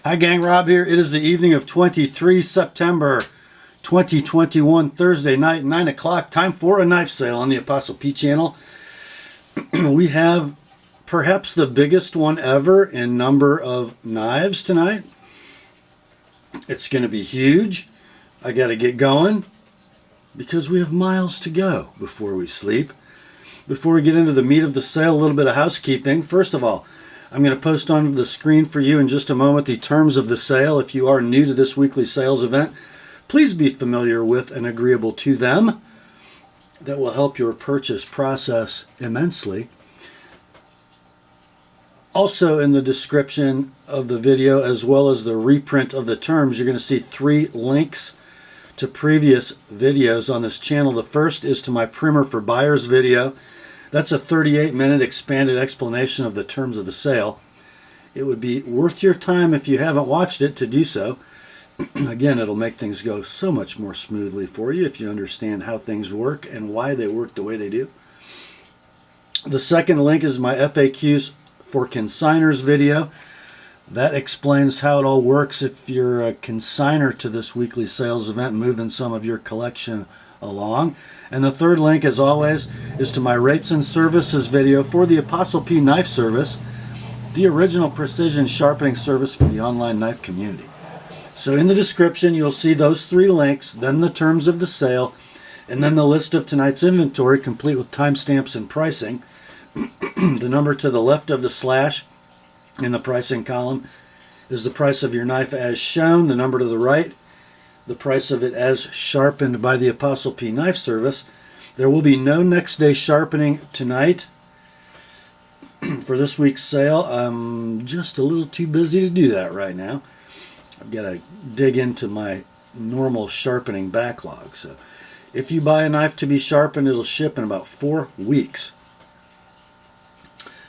Hi gang, Rob here. It is the evening of 23 September 2021, Thursday night, 9 o'clock. Time for a knife sale on the Apostle P channel. We have perhaps the biggest one ever in number of knives tonight. It's going to be huge. I got to get going because we have miles to go before we sleep. Before we get into the meat of the sale, a little bit of housekeeping. First of all, I'm going to post on the screen for you in just a moment the terms of the sale. If you are new to this weekly sales event, please be familiar with and agreeable to them. That will help your purchase process immensely. Also in the description of the video, as well as the reprint of the terms, you're going to see 3 links to previous videos on this channel. The first is to my Primer for Buyers video. That's a 38-minute expanded explanation of the terms of the sale. It would be worth your time if you haven't watched it to do so. Again, it'll make things go so much more smoothly for you if you understand how things work and why they work the way they do. The second link is my FAQs for Consignors video. That explains how it all works if you're a consignor to this weekly sales event, moving some of your collection along. And the third link, as always, is to my rates and services video for the TheApostleP Knife Service, the original precision sharpening service for the online knife community. So in the description, you'll see those 3 links, then the terms of the sale, and then the list of tonight's inventory, complete with timestamps and pricing. The number to the left of the slash in the pricing column is the price of your knife as shown. The number to the right, the price of it as sharpened by the TheApostleP Knife Service. There will be no next day sharpening tonight for this week's sale. I'm just a little too busy to do that right now. I've got to dig into my normal sharpening backlog. So if you buy a knife to be sharpened, it'll ship in about 4 weeks.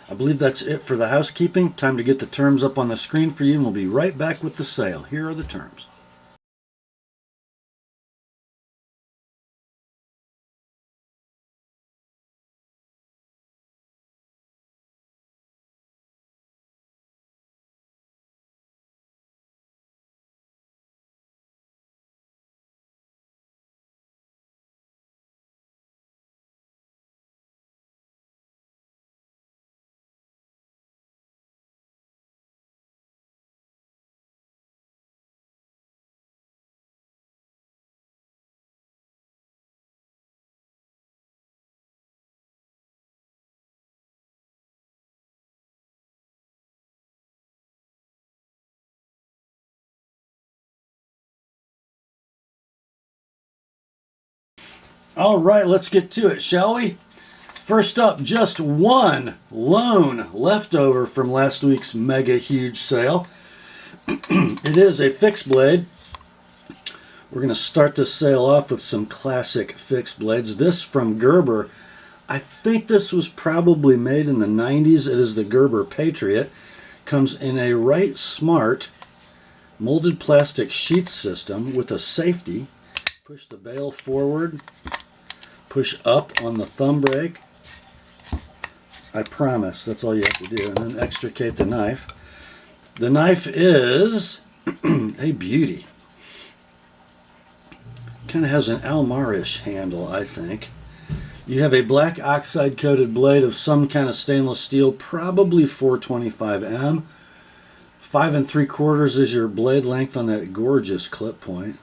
I believe that's it for the housekeeping. Time to get the terms up on the screen for you, and we'll be right back with the sale. Here are the terms. All right, let's get to it, shall we? First up, just one lone leftover from last week's mega huge sale. It is a fixed blade. We're going to start this sale off with some classic fixed blades. This from Gerber. I think this was probably made in the 90s. It is the Gerber Patriot. Comes in a Right Smart molded plastic sheath system with a safety. Push the bail forward. Push up on the thumb brake. I promise that's all you have to do. And then extricate the knife. The knife is a beauty. Kind of has an Almar-ish handle, I think. You have a black oxide coated blade of some kind of stainless steel, probably 425M. 5 3/4 is your blade length on that gorgeous clip point.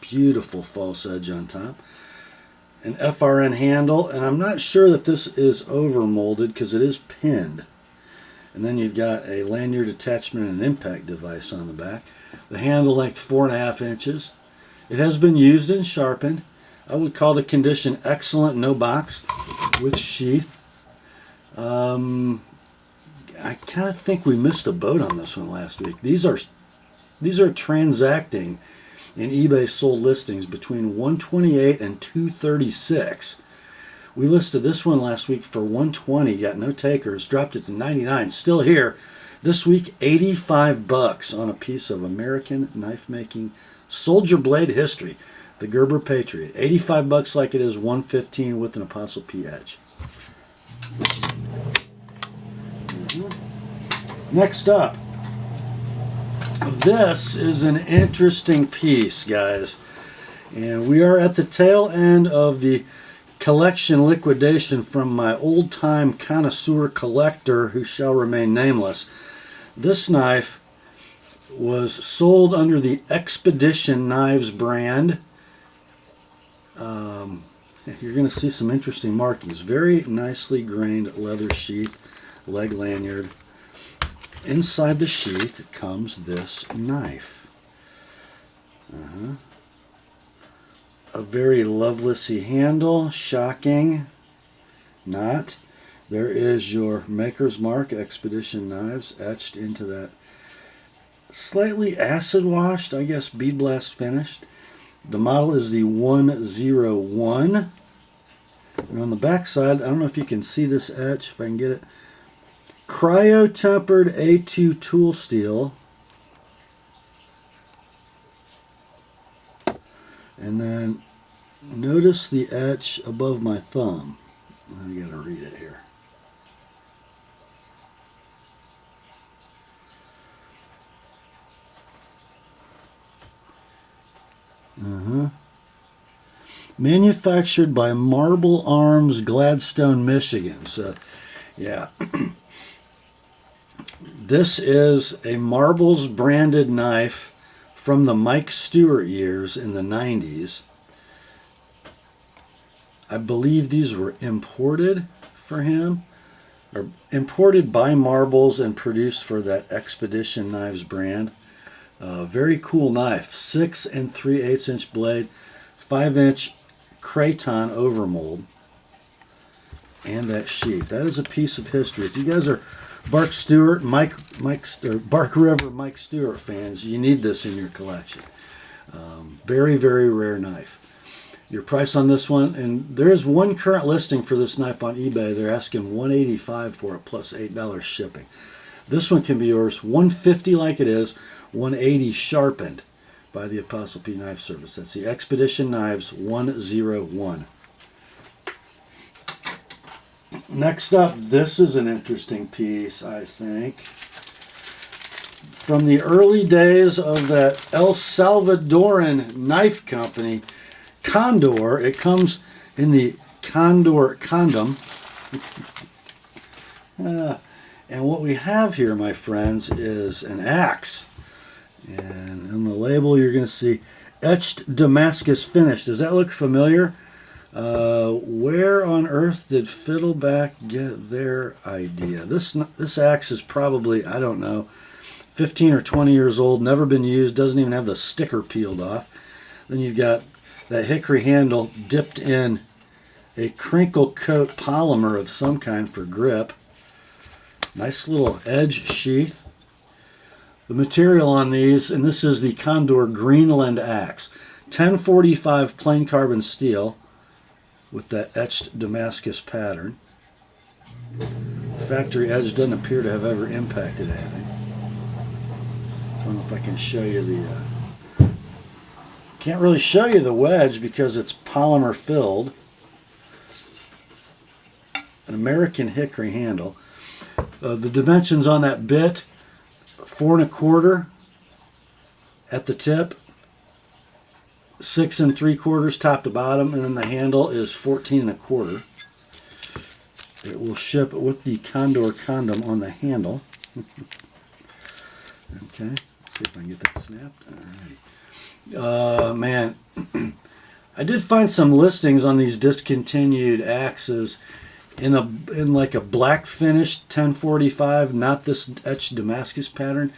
Beautiful false edge on top. An FRN handle, and I'm not sure that this is over molded because it is pinned. And then you've got a lanyard attachment and an impact device on the back. The handle length 4.5 inches. It has been used and sharpened. I would call the condition excellent, no box, with sheath. I kind of think we missed a boat on this one last week. These are transacting in eBay sold listings between $128 and $236. We listed this one last week for $120, got no takers, dropped it to $99, still here. This week, $85 on a piece of American knife making soldier blade history, the Gerber Patriot. $85 like it is $115 with an Apostle P edge. Next up, This is an interesting piece, guys. And we are at the tail end of the collection liquidation from my old-time connoisseur collector who shall remain nameless. This knife was sold under the Expedition Knives brand. You're going to see some interesting markings. Very nicely grained leather sheath, leg lanyard. Inside the sheath comes this knife. A very lovelessy handle, shocking. Not. There is your maker's mark, Expedition Knives, etched into that slightly acid washed, I guess, bead blast finished. The model is the 101. And on the back side, I don't know if you can see this etch, if I can get it. Cryo-tempered A2 tool steel. And then notice the etch above my thumb. I gotta read it here. Manufactured by Marble Arms, Gladstone, Michigan. So, yeah. This is a Marbles branded knife from the Mike Stewart years in the 90s. I believe these were imported for him, or imported by Marbles and produced for that Expedition Knives brand. Very cool knife. 6 3/8 inch blade, 5-inch craton overmold, and that sheath. That is a piece of history. If you guys are Bark Stewart, Bark River Mike Stewart fans, you need this in your collection. Very, very rare knife. Your price on this one, and there is one current listing for this knife on eBay. They're asking $185 for it plus $8 shipping. This one can be yours, $150 like it is, $180 sharpened by the TheApostleP Knife Service. That's the Expedition Knives 101. Next up, this is an interesting piece, I think. From the early days of that El Salvadoran knife company, Condor. It comes in the Condor condom. And what we have here, my friends, is an axe. And on the label, you're going to see etched Damascus finish. Does that look familiar? Where on earth did Fiddleback get their idea? This axe is probably, I don't know, 15 or 20 years old, never been used, doesn't even have the sticker peeled off. Then you've got that hickory handle dipped in a crinkle coat polymer of some kind for grip. Nice little edge sheath. The material on these, and this is the Condor Greenland axe. 1045 plain carbon steel with that etched Damascus pattern. Factory edge doesn't appear to have ever impacted anything. I don't know if I can show you the... Can't really show you the wedge because it's polymer filled. An American hickory handle. The dimensions on that bit, 4 1/4 at the tip, 6 3/4 top to bottom, and then the handle is 14 1/4. It will ship with the Condor condom on the handle. Okay, let's see if I can get that snapped. Alrighty. Man, I did find some listings on these discontinued axes in like a black finished 1045, not this etched Damascus pattern.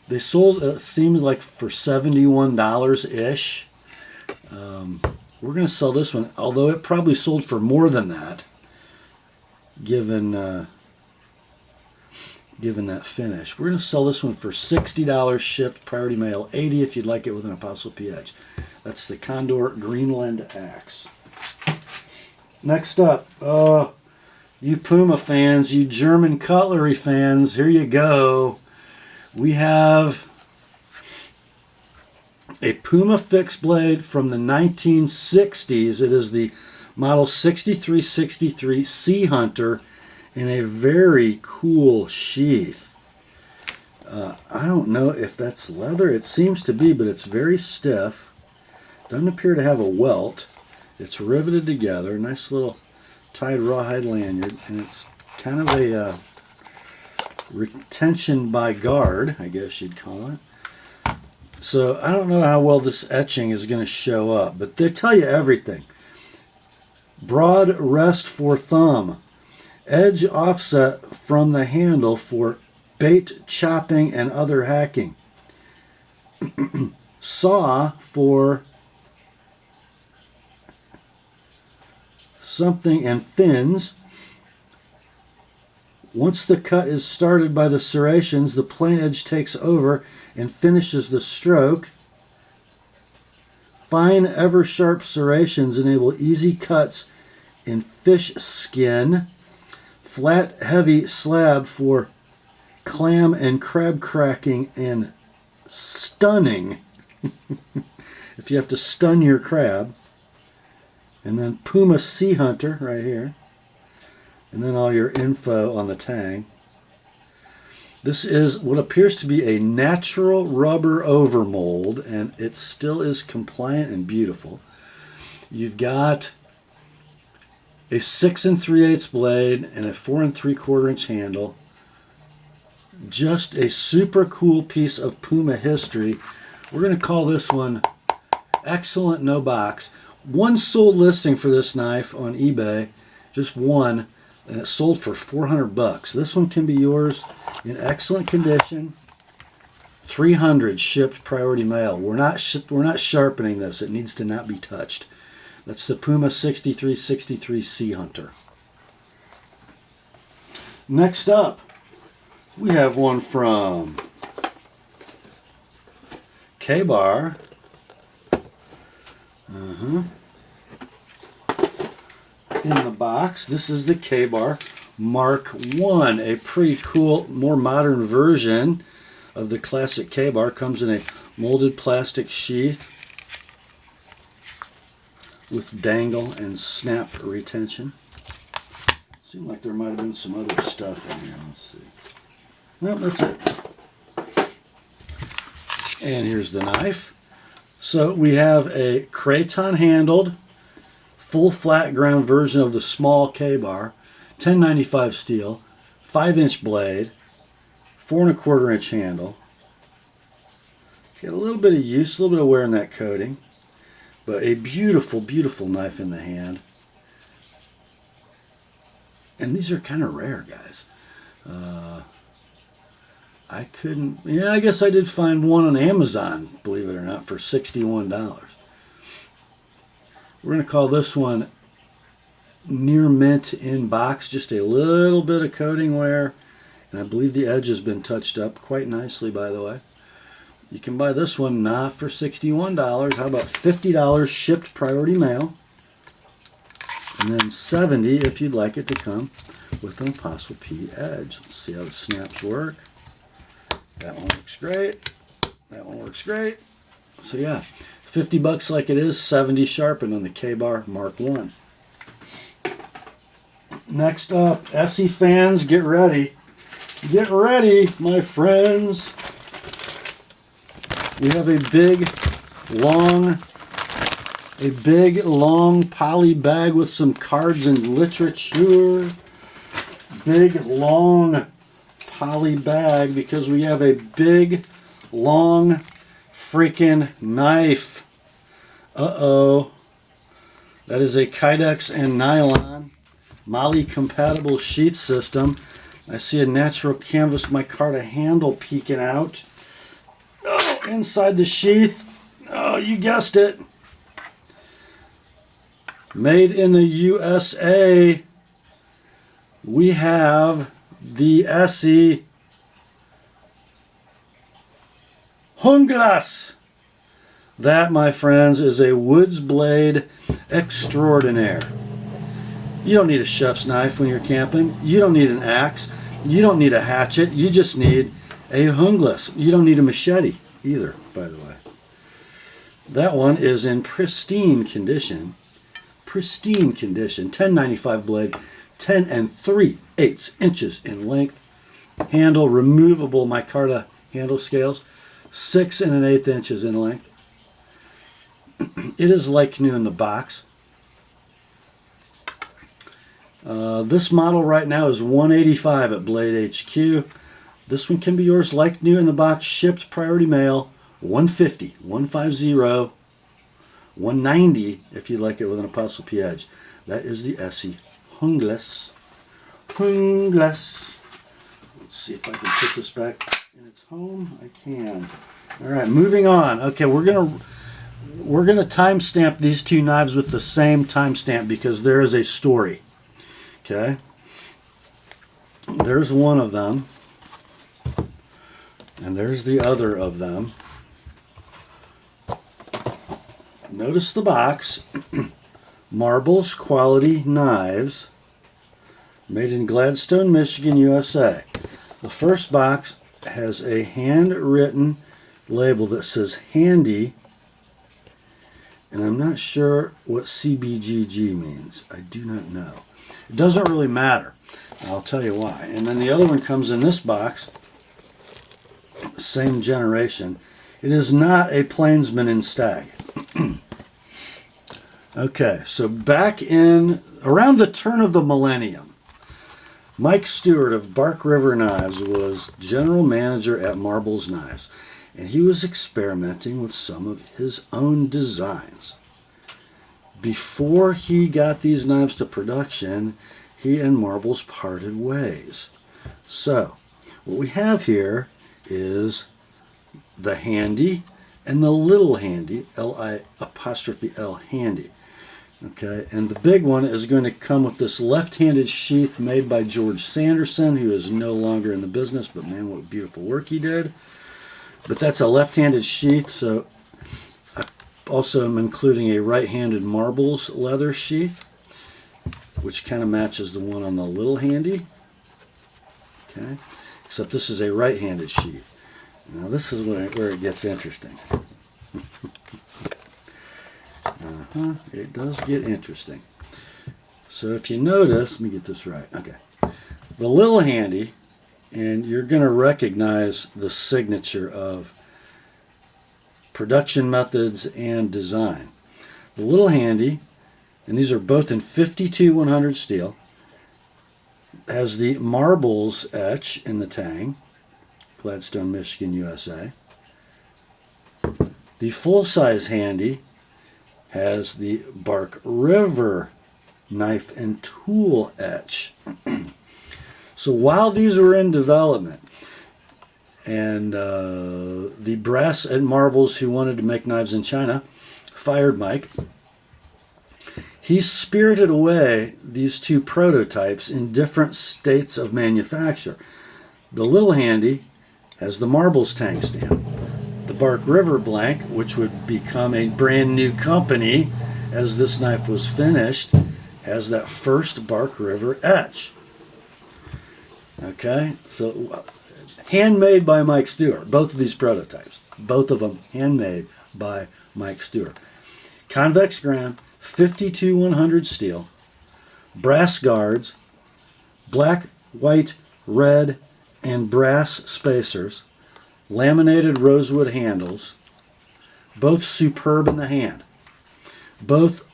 They sold, it seems like, for $71-ish. We're going to sell this one, although it probably sold for more than that, given that finish. We're going to sell this one for $60 shipped, priority mail, $80 if you'd like it with an TheApostleP edge. That's the Condor Greenland axe. Next up, you Puma fans, you German cutlery fans, here you go. We have a Puma fixed blade from the 1960s. It is the model 6363 Sea Hunter in a very cool sheath. I don't know if that's leather. It seems to be, but it's very stiff. Doesn't appear to have a welt. It's riveted together. Nice little tied rawhide lanyard, and it's kind of a retention by guard, I guess you'd call it. So I don't know how well this etching is going to show up, but they tell you everything. Broad rest for thumb. Edge offset from the handle for bait chopping and other hacking. Saw for something and fins. Once the cut is started by the serrations, the plain edge takes over and finishes the stroke. Fine, ever-sharp serrations enable easy cuts in fish skin. Flat, heavy slab for clam and crab cracking and stunning. If you have to stun your crab. And then Puma Sea Hunter right here. And then all your info on the tag. This is what appears to be a natural rubber overmold, and it still is compliant and beautiful. You've got a 6 3/8 blade and a 4 3/4 inch handle. Just a super cool piece of Puma history. We're going to call this one Excellent No Box. One sold listing for this knife on eBay, just one, and it sold for $400. This one can be yours in excellent condition. 300 shipped priority mail. We're not sharpening this. It needs to not be touched. That's the Puma 6363 Sea Hunter. Next up, we have one from K-Bar. In the box, this is the K-Bar Mark 1, a pretty cool, more modern version of the classic K-Bar. Comes in a molded plastic sheath with dangle and snap retention. Seemed like there might have been some other stuff in here. Let's see. Well, that's it. And here's the knife. So we have a craton handled, full flat ground version of the small K-Bar, 1095 steel, 5-inch blade, 4 1/4 inch handle. Got a little bit of use, a little bit of wear in that coating, but a beautiful, beautiful knife in the hand. And these are kind of rare, guys. I guess I did find one on Amazon, believe it or not, for $61. We're going to call this one Near Mint in box. Just a little bit of coating wear, and I believe the edge has been touched up quite nicely, by the way. You can buy this one not for $61. How about $50 shipped priority mail? And then $70 if you'd like it to come with an ApostleP edge. Let's see how the snaps work. That one works great. That one works great. So yeah, $50 like it is, $70 sharpened on the K-Bar Mark 1. Next up, ESEE fans, get ready. Get ready, my friends. We have a big, long poly bag with some cards and literature. Big, long poly bag because we have a big, long freaking knife. Uh-oh. That is a Kydex and nylon Moly compatible sheath system. I see a natural canvas micarta handle peeking out. Oh, inside the sheath. Oh, you guessed it. Made in the USA. We have the ESEE Junglas. That, my friends, is a woods blade extraordinaire. You don't need a chef's knife when you're camping. You don't need an axe. You don't need a hatchet. You just need a Junglas. You don't need a machete either, by the way. That one is in pristine condition. Pristine condition. 1095 blade. 10 3/8 inches in length. Handle removable micarta handle scales, 6 1/8 inches in length. It is like new in the box. This model right now is $185 at Blade HQ. This one can be yours like new in the box, shipped priority mail, $150, $150, $190 if you like it with an ApostleP edge. That is the ESEE Junglas. Junglas. Let's see if I can put this back in its home. I can. All right, moving on. Okay, we're gonna timestamp these two knives with the same timestamp because there is a story. Okay, there's one of them, and there's the other of them. Notice the box. Marbles Quality Knives, made in Gladstone, Michigan, USA. The first box has a handwritten label that says handy, and I'm not sure what CBGG means. I do not know. It doesn't really matter. I'll tell you why. And then the other one comes in this box, same generation. It is not a Plainsman in Stag. Okay, so back in around the turn of the millennium, Mike Stewart of Bark River Knives was general manager at Marbles Knives, and he was experimenting with some of his own designs. Before he got these knives to production, he and Marbles parted ways. So, what we have here is the handy and the little handy, L-I-L handy. Okay, and the big one is going to come with this left-handed sheath made by George Sanderson, who is no longer in the business, but man, what beautiful work he did. But that's a left-handed sheath, so I also am including a right-handed Marbles leather sheath, which kind of matches the one on the little handy. Okay, except this is a right-handed sheath. Now this is where it gets interesting. It does get interesting. So if you notice, let me get this right. Okay. The little handy, and you're going to recognize the signature of production methods and design. The little handy, and these are both in 52-100 steel, has the Marbles etch in the tang, Gladstone, Michigan, USA. The full-size handy has the Bark River knife and tool etch. So while these were in development, and the brass at Marbles who wanted to make knives in China fired Mike, he spirited away these two prototypes in different states of manufacture. The little handy has the Marbles tang stamp. The Bark River blank, which would become a brand new company as this knife was finished, has that first Bark River etch. Okay, so handmade by Mike Stewart, both of these prototypes, both of them handmade by Mike Stewart. Convex ground, 52-100 steel, brass guards, black, white, red, and brass spacers, laminated rosewood handles, both superb in the hand, both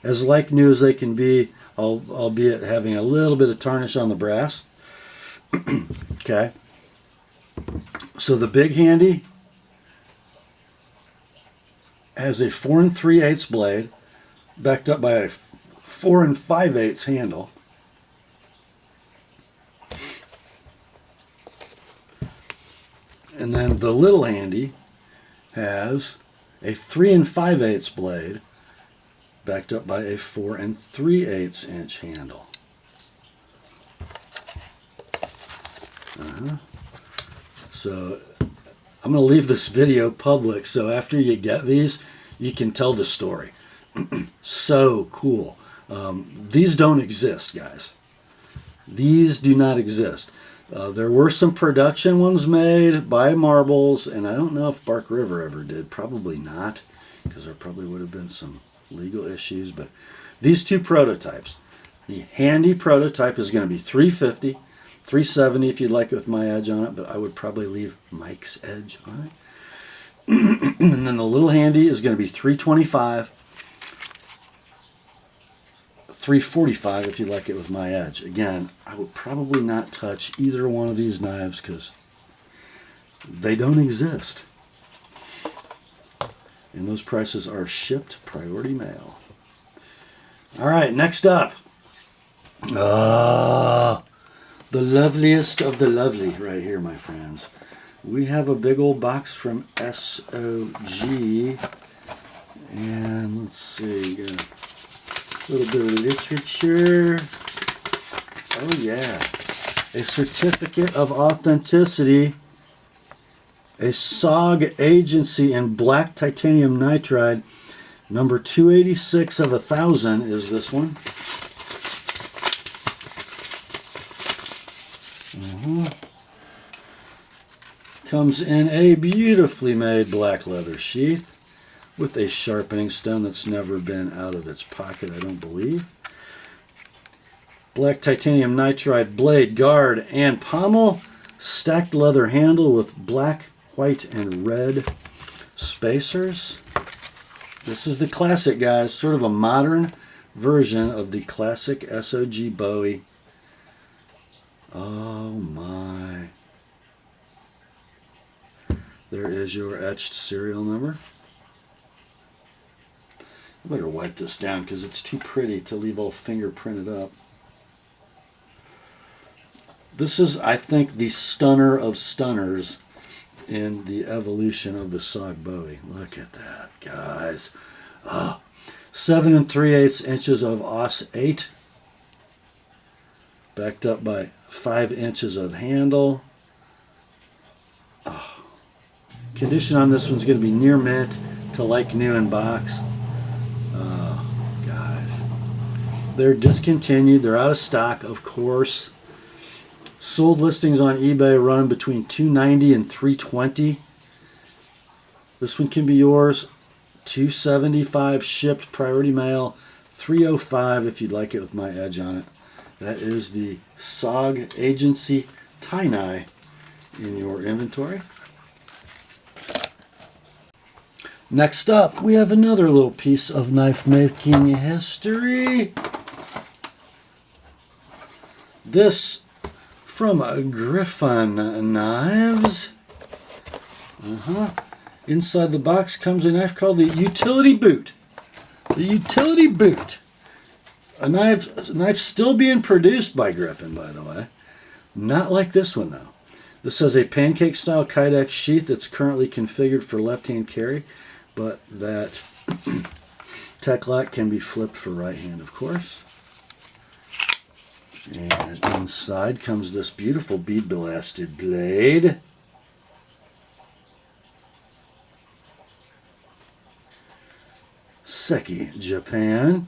as like new as they can be, albeit having a little bit of tarnish on the brass. Okay, so the big handy has a 4 3/8 blade backed up by a 4 5/8 handle. And then the little handy has a 3 5/8 blade backed up by a 4 3/8 inch handle. So I'm going to leave this video public, so after you get these, you can tell the story. So cool. These don't exist, guys. These do not exist. There were some production ones made by Marbles, and I don't know if Bark River ever did. Probably not, because there probably would have been some legal issues. But these two prototypes, the handy prototype is going to be $350. $370 if you'd like it with my edge on it, but I would probably leave Mike's edge on it. And then the little handy is going to be $325, $345 if you'd like it with my edge. Again, I would probably not touch either one of these knives because they don't exist. And those prices are shipped priority mail. All right, next up. The loveliest of the lovely right here, my friends. We have a big old box from SOG. And let's see, got a little bit of literature. Oh yeah. A certificate of authenticity. A SOG agency in black titanium nitride. Number 286 of 1,000 is this one. Comes in a beautifully made black leather sheath with a sharpening stone that's never been out of its pocket, I don't believe. Black titanium nitride blade, guard, and pommel. Stacked leather handle with black, white, and red spacers. This is the classic, guys. Sort of a modern version of the classic SOG Bowie. Oh my. There is your etched serial number. I better wipe this down because it's too pretty to leave all fingerprinted up. This is, I think, the stunner of stunners in the evolution of the SOG Bowie. Look at that, guys. 7 3/8 inches of Aus 8. Backed up by 5 inches of handle. Condition on this one's going to be near mint to like new in box. Guys, they're discontinued. They're out of stock, of course. Sold listings on eBay run between $290 and $320. This one can be yours. $275 shipped priority mail. $305 if you'd like it with my edge on it. That is the SOG agency TiNi in your inventory. Next up, we have another little piece of knife making history. This from Gryphon Knives. Inside the box comes a knife called the Utility Boot. The Utility Boot. A knife still being produced by Gryphon, by the way. Not like this one, though. This has a pancake-style Kydex sheath that's currently configured for left-hand carry, but that tech lock can be flipped for right hand, of course. And inside comes this beautiful bead-blasted blade. Seki, Japan.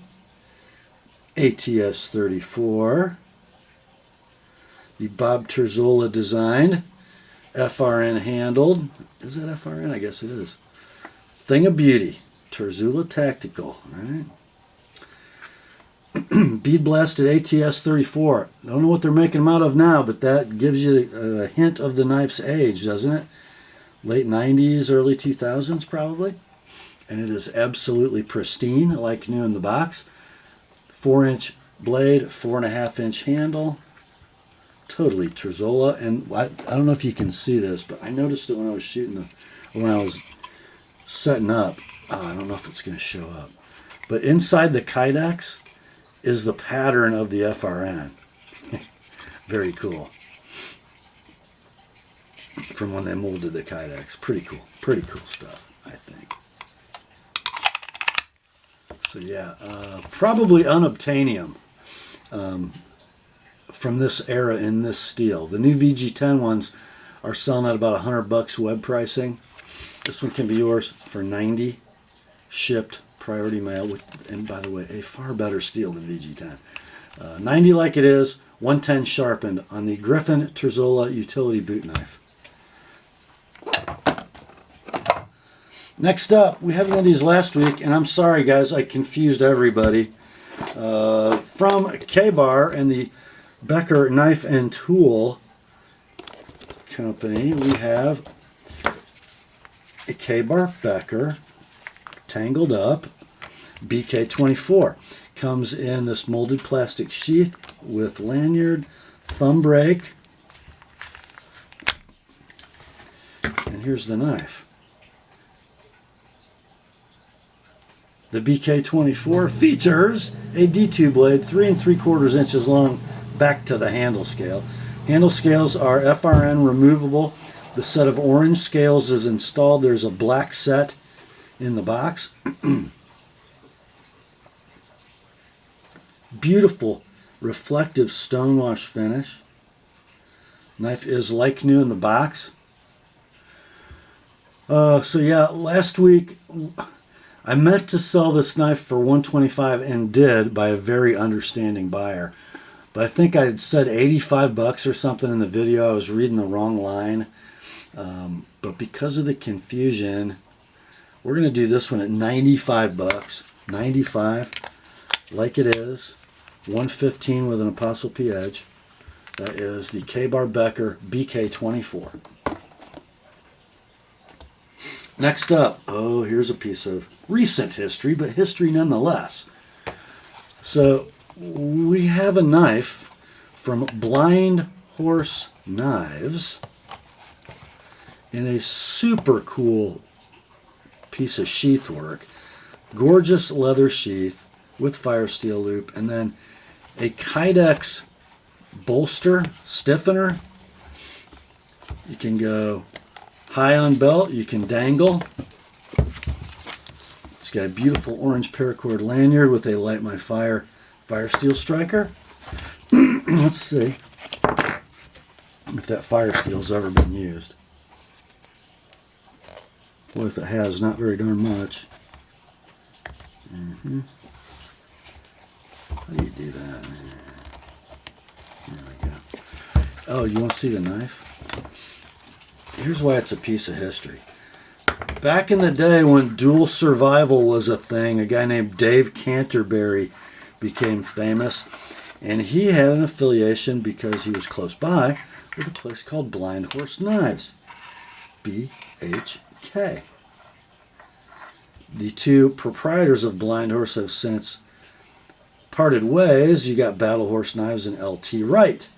ATS 34. The Bob Terzuola designed. FRN handled. Is that FRN? I guess it is. Thing of beauty. Terzuola Tactical. All right. Bead blasted ATS 34. Don't know what they're making them out of now, but that gives you a hint of the knife's age, doesn't it? Late 90s, early 2000s probably. And it is absolutely pristine, like new in the box. 4-inch blade, 4.5-inch handle. Totally Terzuola. And I don't know if you can see this, but I noticed it when I was shooting, when I was setting up. I don't know if it's going to show up. But inside the Kydex is the pattern of the FRN. Very cool. From when they molded the Kydex. Pretty cool. Pretty cool stuff, I think. So yeah, probably unobtainium from this era in this steel. The new VG10 ones are selling at about $100 web pricing. This one can be yours for $90 shipped priority mail, and by the way, a far better steel than VG10. $90 like it is, $110 sharpened on the Gryphon Terzuola utility boot knife. Next up, we had one of these last week, and I'm sorry guys, I confused everybody. From K-Bar and the Becker Knife and Tool Company, we have a K-Bar Becker tangled up BK24. Comes in this molded plastic sheath with lanyard, thumb brake, and here's the knife. The BK24 features a D2 blade, 3 3/4 inches long, back to the handle scale. Handle scales are FRN removable. The set of orange scales is installed. There's a black set in the box. Beautiful reflective stonewash finish. Knife is like new in the box. So yeah, last week I meant to sell this knife for $125 and did, by a very understanding buyer. But I think I had said $85 or something in the video. I was reading the wrong line. But because of the confusion, we're going to do this one at $95. $95, like it is. 115 with an Apostle P edge. That is the K-Bar Becker BK24. Next up, oh, here's a piece of recent history, but history nonetheless. So we have a knife from Blind Horse Knives in a super cool piece of sheath work. Gorgeous leather sheath with fire steel loop, and then a Kydex bolster stiffener. You can go high on belt, you can dangle. It's got a beautiful orange paracord lanyard with a Light My Fire steel striker. Let's see if that fire steel's ever been used. Well, if it has, not very darn much. How do you do that? There we go. Oh, you want to see the knife? Here's why it's a piece of history. Back in the day when dual survival was a thing, a guy named Dave Canterbury became famous, and he had an affiliation, because he was close by, with a place called Blind Horse Knives, BHK. The two proprietors of Blind Horse have since parted ways. You got Battle Horse Knives and LT Wright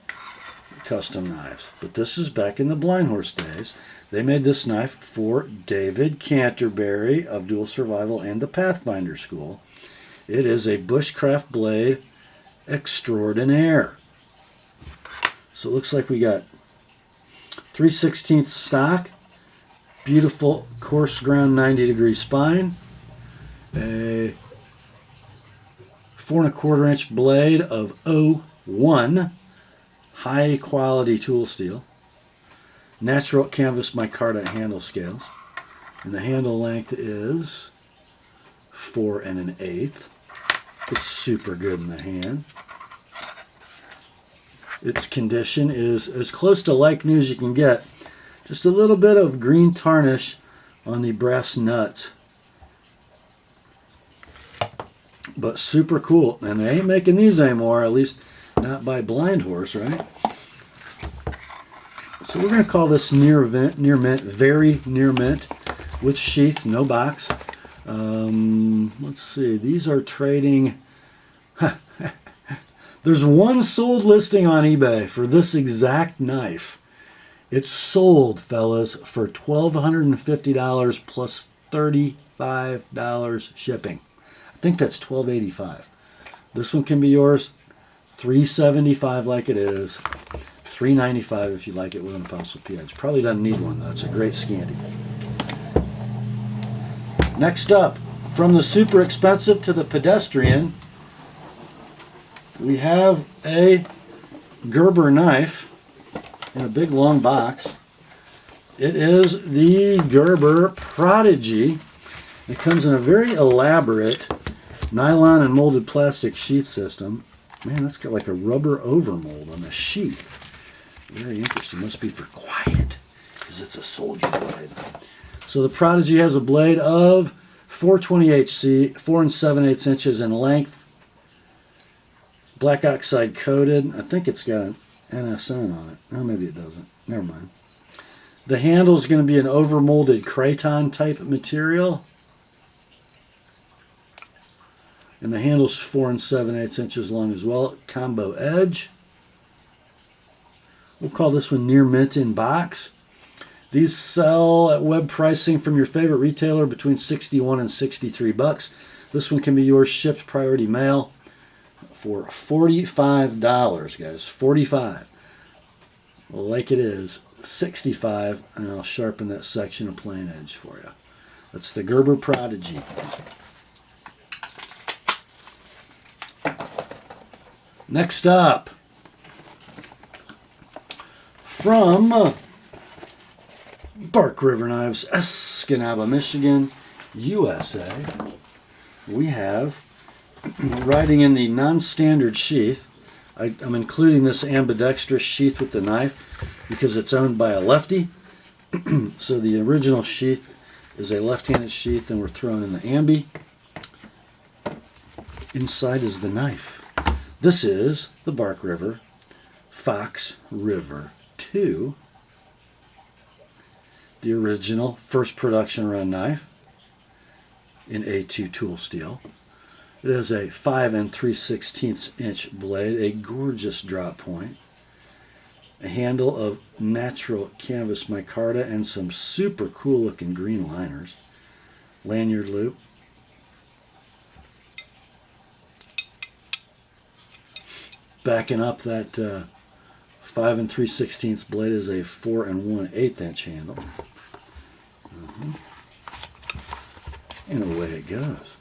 custom knives. But this is back in the Blind Horse days. They made this knife for David Canterbury of Dual Survival and the Pathfinder School. It is a bushcraft blade extraordinaire. So it looks like we got 3/16 stock, beautiful coarse ground 90-degree spine, a 4 1/4 inch blade of 01 high quality tool steel, natural canvas micarta handle scales, and the handle length is 4 1/8. It's super good in the hand. Its condition is as close to like new as you can get. Just a little bit of green tarnish on the brass nuts, but super cool. And they ain't making these anymore, at least not by Blind Horse, right? So we're going to call this near mint, very near mint, with sheath, no box. Let's see, these are trading. There's one sold listing on eBay for this exact knife. It's sold, fellas, for $1,250 plus $35 shipping. I think that's $1,285. This one can be yours. $375 like it is. $395 if you like it with an Apostle P edge. Probably doesn't need one though. It's a great Scandi. Next up, from the super expensive to the pedestrian, we have a Gerber knife in a big long box. It is the Gerber Prodigy. It comes in a very elaborate nylon and molded plastic sheath system. Man, that's got like a rubber overmold on the sheath. Very interesting. Must be for quiet, because it's a soldier blade. So the Prodigy has a blade of 420 HC, 4 7/8 inches in length. Black oxide coated. I think it's got an NSN on it. Oh, maybe it doesn't. Never mind. The handle is going to be an overmolded craton type material. And the handle's 4 7/8 inches long as well. Combo edge. We'll call this one near mint in box. These sell at web pricing from your favorite retailer between $61 and $63. This one can be yours shipped priority mail for $45, guys. $45. Like it is. $65, and I'll sharpen that section of plain edge for you. That's the Gerber Prodigy. Next up, from Bark River Knives, Escanaba, Michigan, USA, we have, riding in the non-standard sheath. I'm including this ambidextrous sheath with the knife because it's owned by a lefty. So the original sheath is a left-handed sheath, and we're throwing in the ambi. Inside is the knife. This is the Bark River Fox River 2, the original first production run knife in A2 tool steel. It has a 5 3/16 inch blade, a gorgeous drop point, a handle of natural canvas micarta, and some super cool looking green liners, lanyard loop. Backing up that 5 3/16 blade is a 4 1/8 inch handle. And away it goes.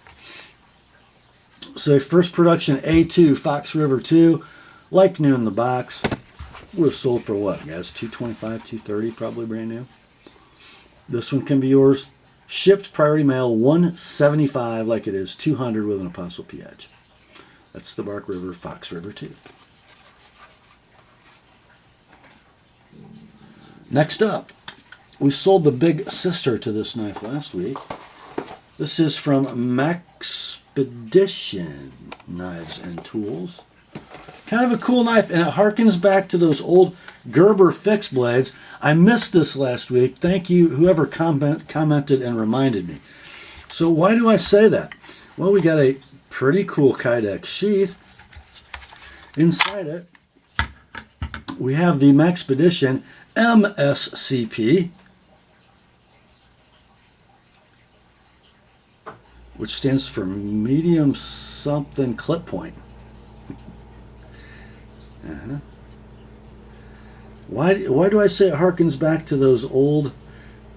So first production A2 Fox River 2, like new in the box. Would have sold for what, guys? $225, $230, probably brand new. This one can be yours. Shipped priority mail, $175, like it is, $200 with an ApostleP edge. That's the Bark River Fox River 2. Next up, we sold the big sister to this knife last week. This is from Maxpedition Knives and Tools. Kind of a cool knife, and it harkens back to those old Gerber fixed blades. I missed this last week. Thank you, whoever commented and reminded me. So why do I say that? Well, we got a pretty cool Kydex sheath. Inside it, we have the Maxpedition MSCP, which stands for medium something clip point. Why do I say it harkens back to those old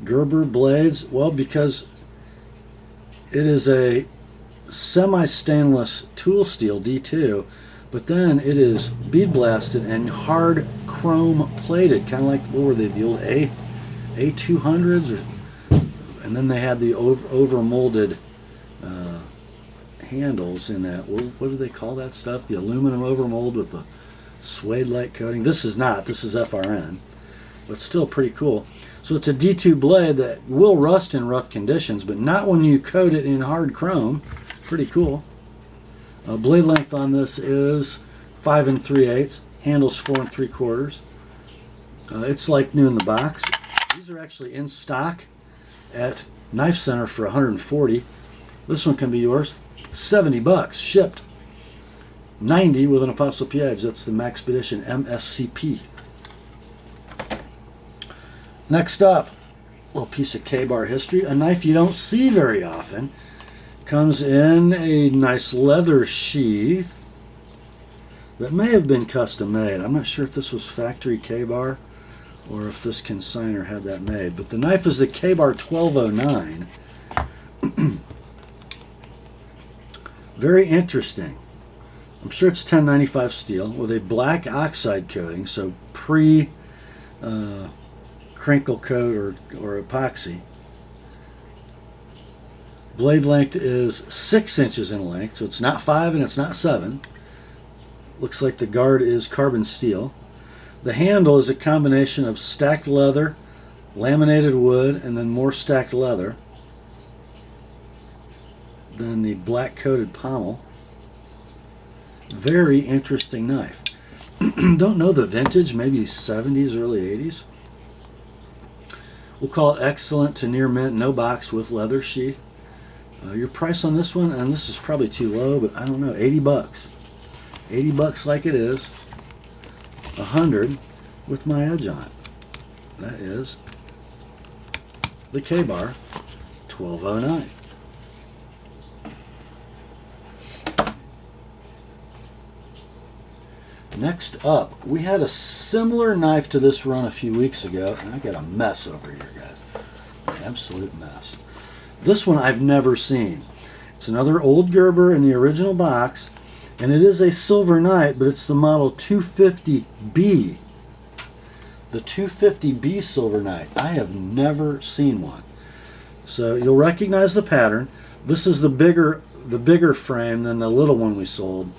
Gerber blades? Well, because it is a semi-stainless tool steel D2, but then it is bead blasted and hard chrome plated, kind of like, what were they, the old A200s? And then they had the over molded handles in that. What do they call that stuff? The aluminum overmold with the suede-like coating. This is not. This is FRN, but still pretty cool. So it's a D2 blade that will rust in rough conditions, but not when you coat it in hard chrome. Pretty cool. Blade length on this is 5 3/8. Handles 4 3/4. It's like new in the box. These are actually in stock at Knife Center for $140. This one can be yours. $70 shipped. $90 with an ApostleP edge. That's the Maxpedition MSCP. Next up, a little piece of K-bar history. A knife you don't see very often. Comes in a nice leather sheath that may have been custom made. I'm not sure if this was factory K-bar or if this consignor had that made. But the knife is the K-bar 1209. Very interesting. I'm sure it's 1095 steel with a black oxide coating, so pre-crinkle coat or epoxy. Blade length is 6 inches in length, so it's not 5 and it's not 7. Looks like the guard is carbon steel. The handle is a combination of stacked leather, laminated wood, and then more stacked leather. Then the black coated pommel. Very interesting knife. Don't know the vintage, maybe 70s, early 80s. We'll call it excellent to near mint, no box with leather sheath. Your price on this one, and this is probably too low, but I don't know, 80 bucks. 80 bucks like it is. 100 with my edge on it. That is the K-Bar 1209. Next up, we had a similar knife to this run a few weeks ago, and I got a mess over here, guys. An absolute mess. This one I've never seen. It's another old Gerber in the original box, and it is a silver knight, but it's the model 250B. The 250B silver knight. I have never seen one. So you'll recognize the pattern. This is the bigger frame than the little one we sold.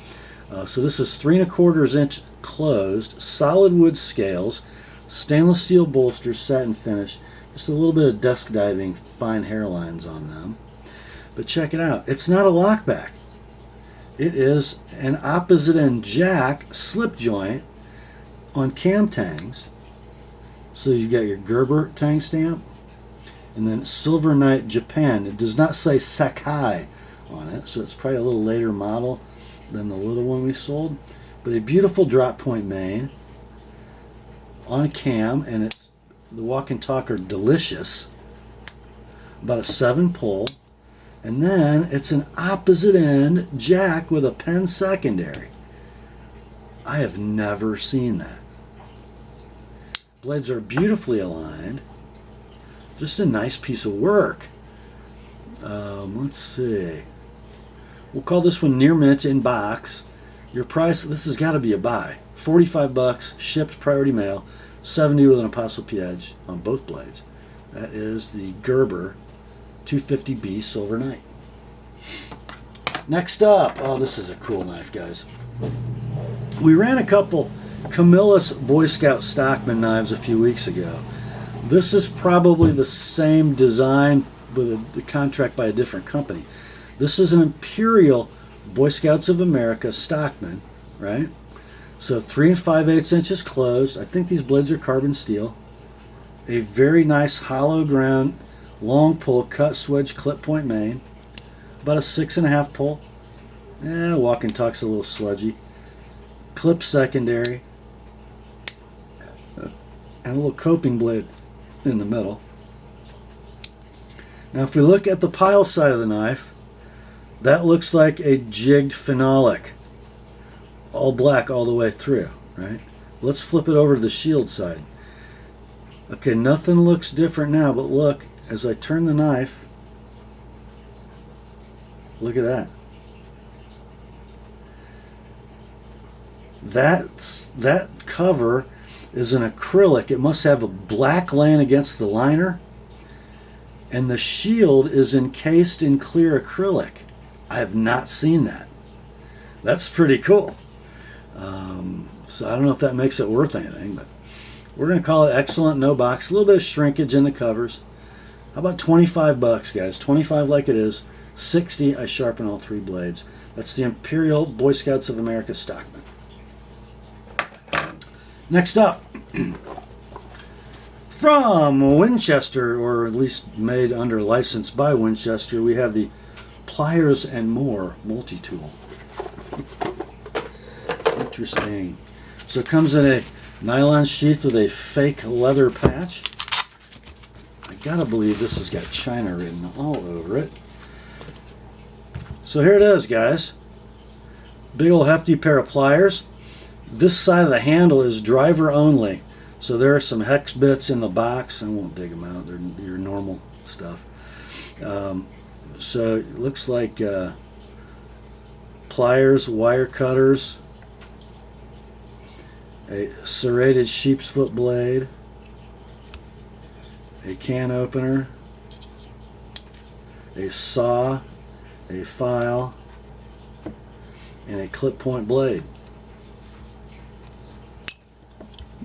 So this is 3 1/4 inch closed, solid wood scales, stainless steel bolsters, satin finish, just a little bit of desk diving, fine hairlines on them. But check it out. It's not a lockback. It is an opposite end jack slip joint on cam tangs. So you got your Gerber tang stamp, and then Silver Knight Japan. It does not say Sakai on it, so it's probably a little later model than the little one we sold. But a beautiful drop point main on cam, and it's the walk and talk are delicious. About a 7 pull, and then it's an opposite end jack with a pen secondary. I have never seen that. Blades are beautifully aligned. Just a nice piece of work. Let's see. We'll call this one near mint in box. Your price, this has got to be a buy. 45 bucks, shipped priority mail, 70 with an ApostleP edge on both blades. That is the Gerber 250B Silver Knight. Next up, oh, this is a cool knife, guys. We ran a couple Camillus Boy Scout Stockman knives a few weeks ago. This is probably the same design with a contract by a different company. This is an Imperial Boy Scouts of America Stockman, right? So 3 5/8 inches closed. I think these blades are carbon steel. A very nice hollow ground, long pull, cut swedge clip point main. About a 6.5 pull. Walk and talk's a little sludgy. Clip secondary. And a little coping blade in the middle. Now if we look at the pile side of the knife, that looks like a jigged phenolic. All black all the way through, right? Let's flip it over to the shield side. Okay, nothing looks different now, but look, as I turn the knife, look at that. That cover is an acrylic. It must have a black laying against the liner, and the shield is encased in clear acrylic. I have not seen that. That's pretty cool. So I don't know if that makes it worth anything, but we're going to call it excellent, no box. A little bit of shrinkage in the covers. How about 25 bucks, guys? 25 like it is. 60, I sharpen all 3 blades. That's the Imperial Boy Scouts of America Stockman. Next up, from Winchester, or at least made under license by Winchester, we have the Pliers and More Multitool. Interesting. So it comes in a nylon sheath with a fake leather patch. I gotta believe this has got China written all over it. So here it is, guys. Big old hefty pair of pliers. This side of the handle is driver only. So there are some hex bits in the box. I won't dig them out. They're your normal stuff. So it looks like pliers, wire cutters, a serrated sheep's foot blade, a can opener, a saw, a file, and a clip point blade.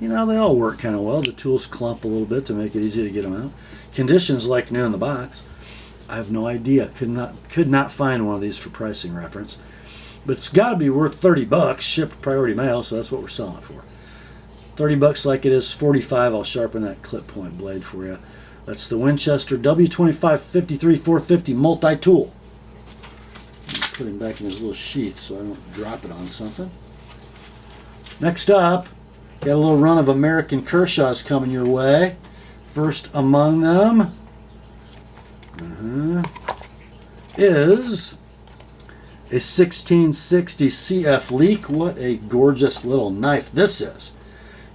You know, they all work kind of well. The tools clump a little bit to make it easy to get them out. Conditions like new in the box. I have no idea. Could not find one of these for pricing reference. But it's got to be worth 30 bucks, shipped priority mail, so that's what we're selling it for. 30 bucks like it is, 45. I'll sharpen that clip point blade for you. That's the Winchester W25-53-450 multi-tool. Put him back in his little sheath so I don't drop it on something. Next up, got a little run of American Kershaws coming your way. First among them is a 1660 CF Leek. What a gorgeous little knife this is.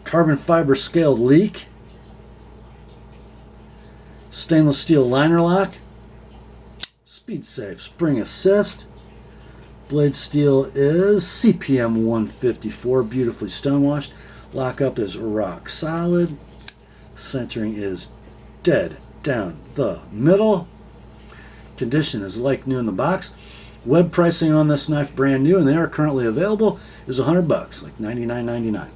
Carbon fiber scaled Leek. Stainless steel liner lock. Speed safe spring assist. Blade steel is CPM 154, beautifully stonewashed. Lockup is rock solid. Centering is dead down the middle. Condition is like new in the box. Web pricing on this knife, brand new, and they are currently available, is 100 bucks, like $99.99.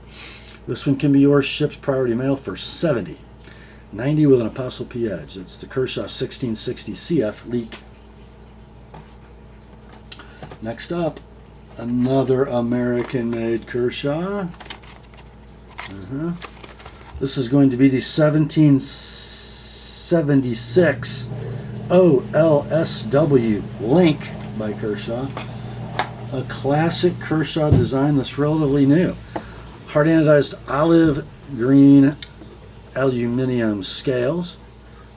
This one can be yours, shipped priority mail for $70. $90 with an Apostle P edge. It's the Kershaw 1660 CF Leek. Next up, another American-made Kershaw. This is going to be the 1776 OLSW Link by Kershaw. A classic Kershaw design that's relatively new. Hard anodized olive green aluminum scales.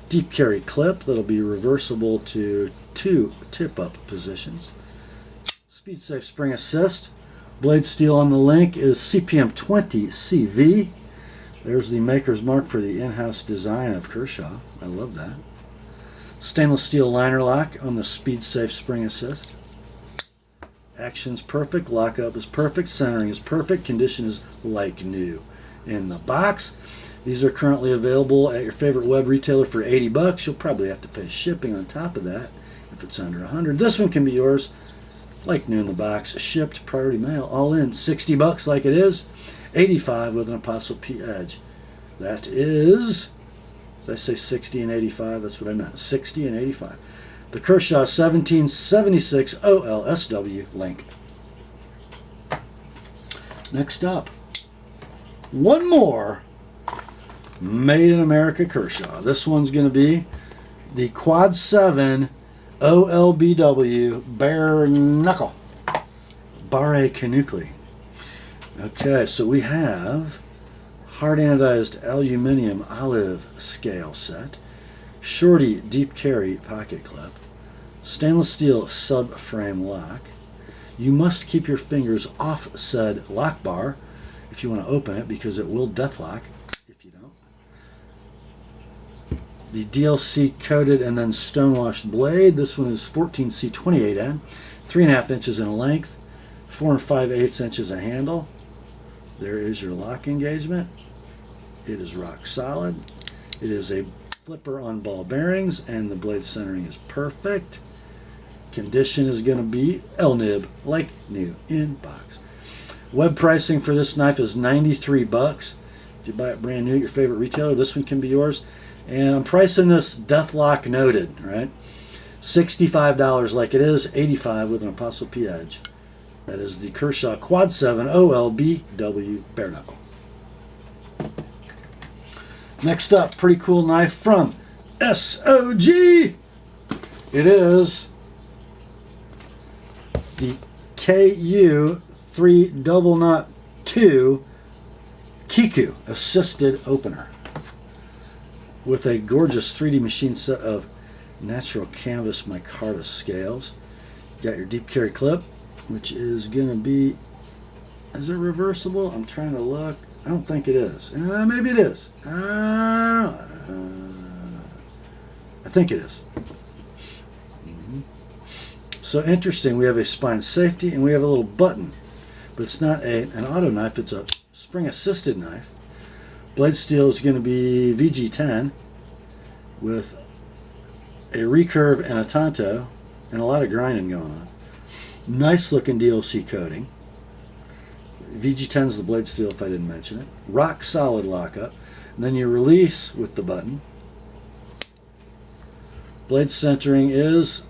Deep carry clip that'll be reversible to 2 tip-up positions. Speed safe spring assist. Blade steel on the link is CPM 20 CV. There's the maker's mark for the in-house design of Kershaw. I love that. Stainless steel liner lock on the speed safe spring assist. Action's perfect, lockup is perfect, centering is perfect, condition is like new in the box. These are currently available at your favorite web retailer for 80 bucks. You'll probably have to pay shipping on top of that if it's under 100. This one can be yours like new in the box, shipped priority mail, all in 60 bucks like it is, 85 with an Apostle P edge. That is, did I say 60 and 85? That's what I meant, 60 and 85. The Kershaw 1776 OLSW Link. Next up, one more Made in America Kershaw. This one's going to be the Quad 7 OLBW Bare Knuckle Bar MK1. Okay, so we have hard anodized aluminum olive scale set, shorty deep carry pocket clip, stainless steel subframe lock. You must keep your fingers off said lock bar if you want to open it, because it will death lock if you don't. The DLC coated and then stonewashed blade. This one is 14C28N, 3.5 inches in length, 4 5/8 inches a handle. There is your lock engagement. It is rock solid. It is a flipper on ball bearings, and the blade centering is perfect. Condition is going to be L-nib, like new in box. Web pricing for this knife is 93 bucks. If you buy it brand new at your favorite retailer, this one can be yours. And I'm pricing this Deathlock noted, right? $65 like it is, 85 with an Apostle P edge. That is the Kershaw Quad 7 OLBW Bare Knuckle. Next up, pretty cool knife from SOG. It is the KU 30002 Kiku assisted opener with a gorgeous 3D machine set of natural canvas micarta scales. You got your deep carry clip, which is going to be, is it reversible? I'm trying to look. I don't think it is. Maybe it is. I don't know. I think it is. So interesting, we have a spine safety and we have a little button, but it's not an auto knife, it's a spring assisted knife. Blade steel is going to be VG10 with a recurve and a tanto and a lot of grinding going on. Nice looking DLC coating. VG10 is the blade steel if I didn't mention it. Rock solid lockup. And then you release with the button. Blade centering is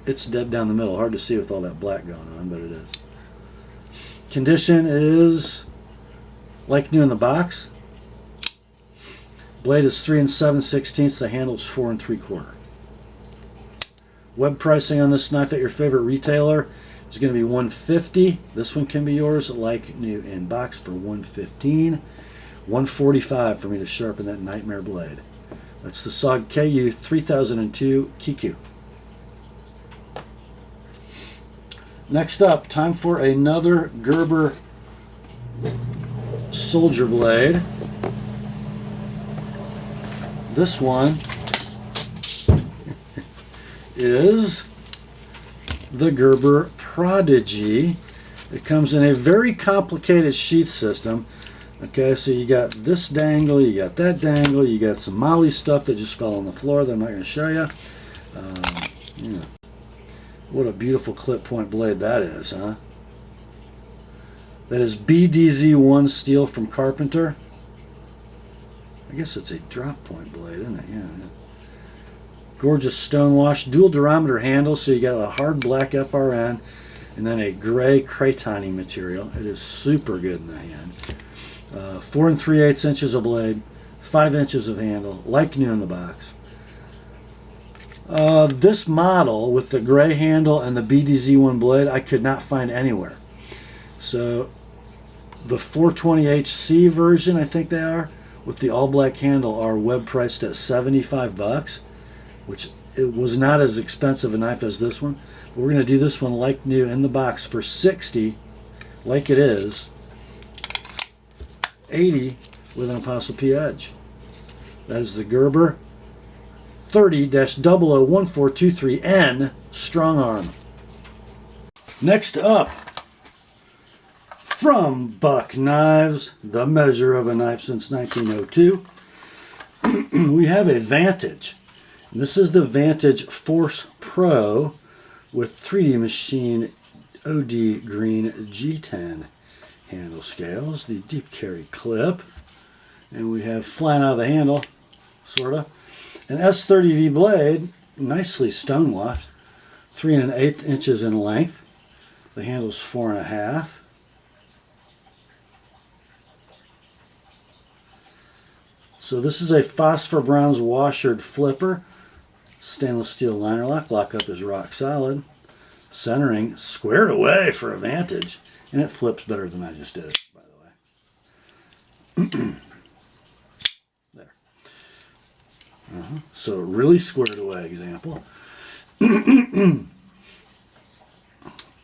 it's dead down the middle. Hard to see with all that black going on, but it is. Condition is like new in the box. Blade is 3 7/16. The handle is 4 3/4. Web pricing on this knife at your favorite retailer is going to be $150. This one can be yours like new in box for $115. $145 for me to sharpen that nightmare blade. That's the SOG KU 3002 Kiku. Next up, time for another Gerber soldier blade. This one is the Gerber Prodigy. It comes in a very complicated sheath system. Okay, so you got this dangle, you got that dangle, you got some molly stuff that just fell on the floor that I'm not going to show you. Yeah. What a beautiful clip point blade that is, huh? That is BDZ1 steel from Carpenter. I guess it's a drop point blade, isn't it? Yeah. Gorgeous stonewash, dual durometer handle, so you got a hard black FRN and then a gray craytani material. It is super good in the hand. 4 3/8 inches of blade, 5 inches of handle, like new in the box. This model with the gray handle and the BDZ1 blade I could not find anywhere. So the 420HC version, I think they are, with the all black handle are web priced at $75, which it was not as expensive a knife as this one. But we're going to do this one like new in the box for $60, like it is, $80 with an ApostleP edge. That is the Gerber 30-001423N Strong Arm. Next up, from Buck Knives, the measure of a knife since 1902, we have a Vantage. And this is the Vantage Force Pro with 3D Machine OD Green G10 handle scales, the deep carry clip, and we have flying out of the handle, sort of, an S30V blade, nicely stonewashed, 3 1/8 inches in length. The handle's 4 1/2. So this is a phosphor bronze washered flipper, stainless steel liner lock. Lockup is rock solid. Centering squared away for a Vantage, and it flips better than I just did it, by the way. There. So really squared away example.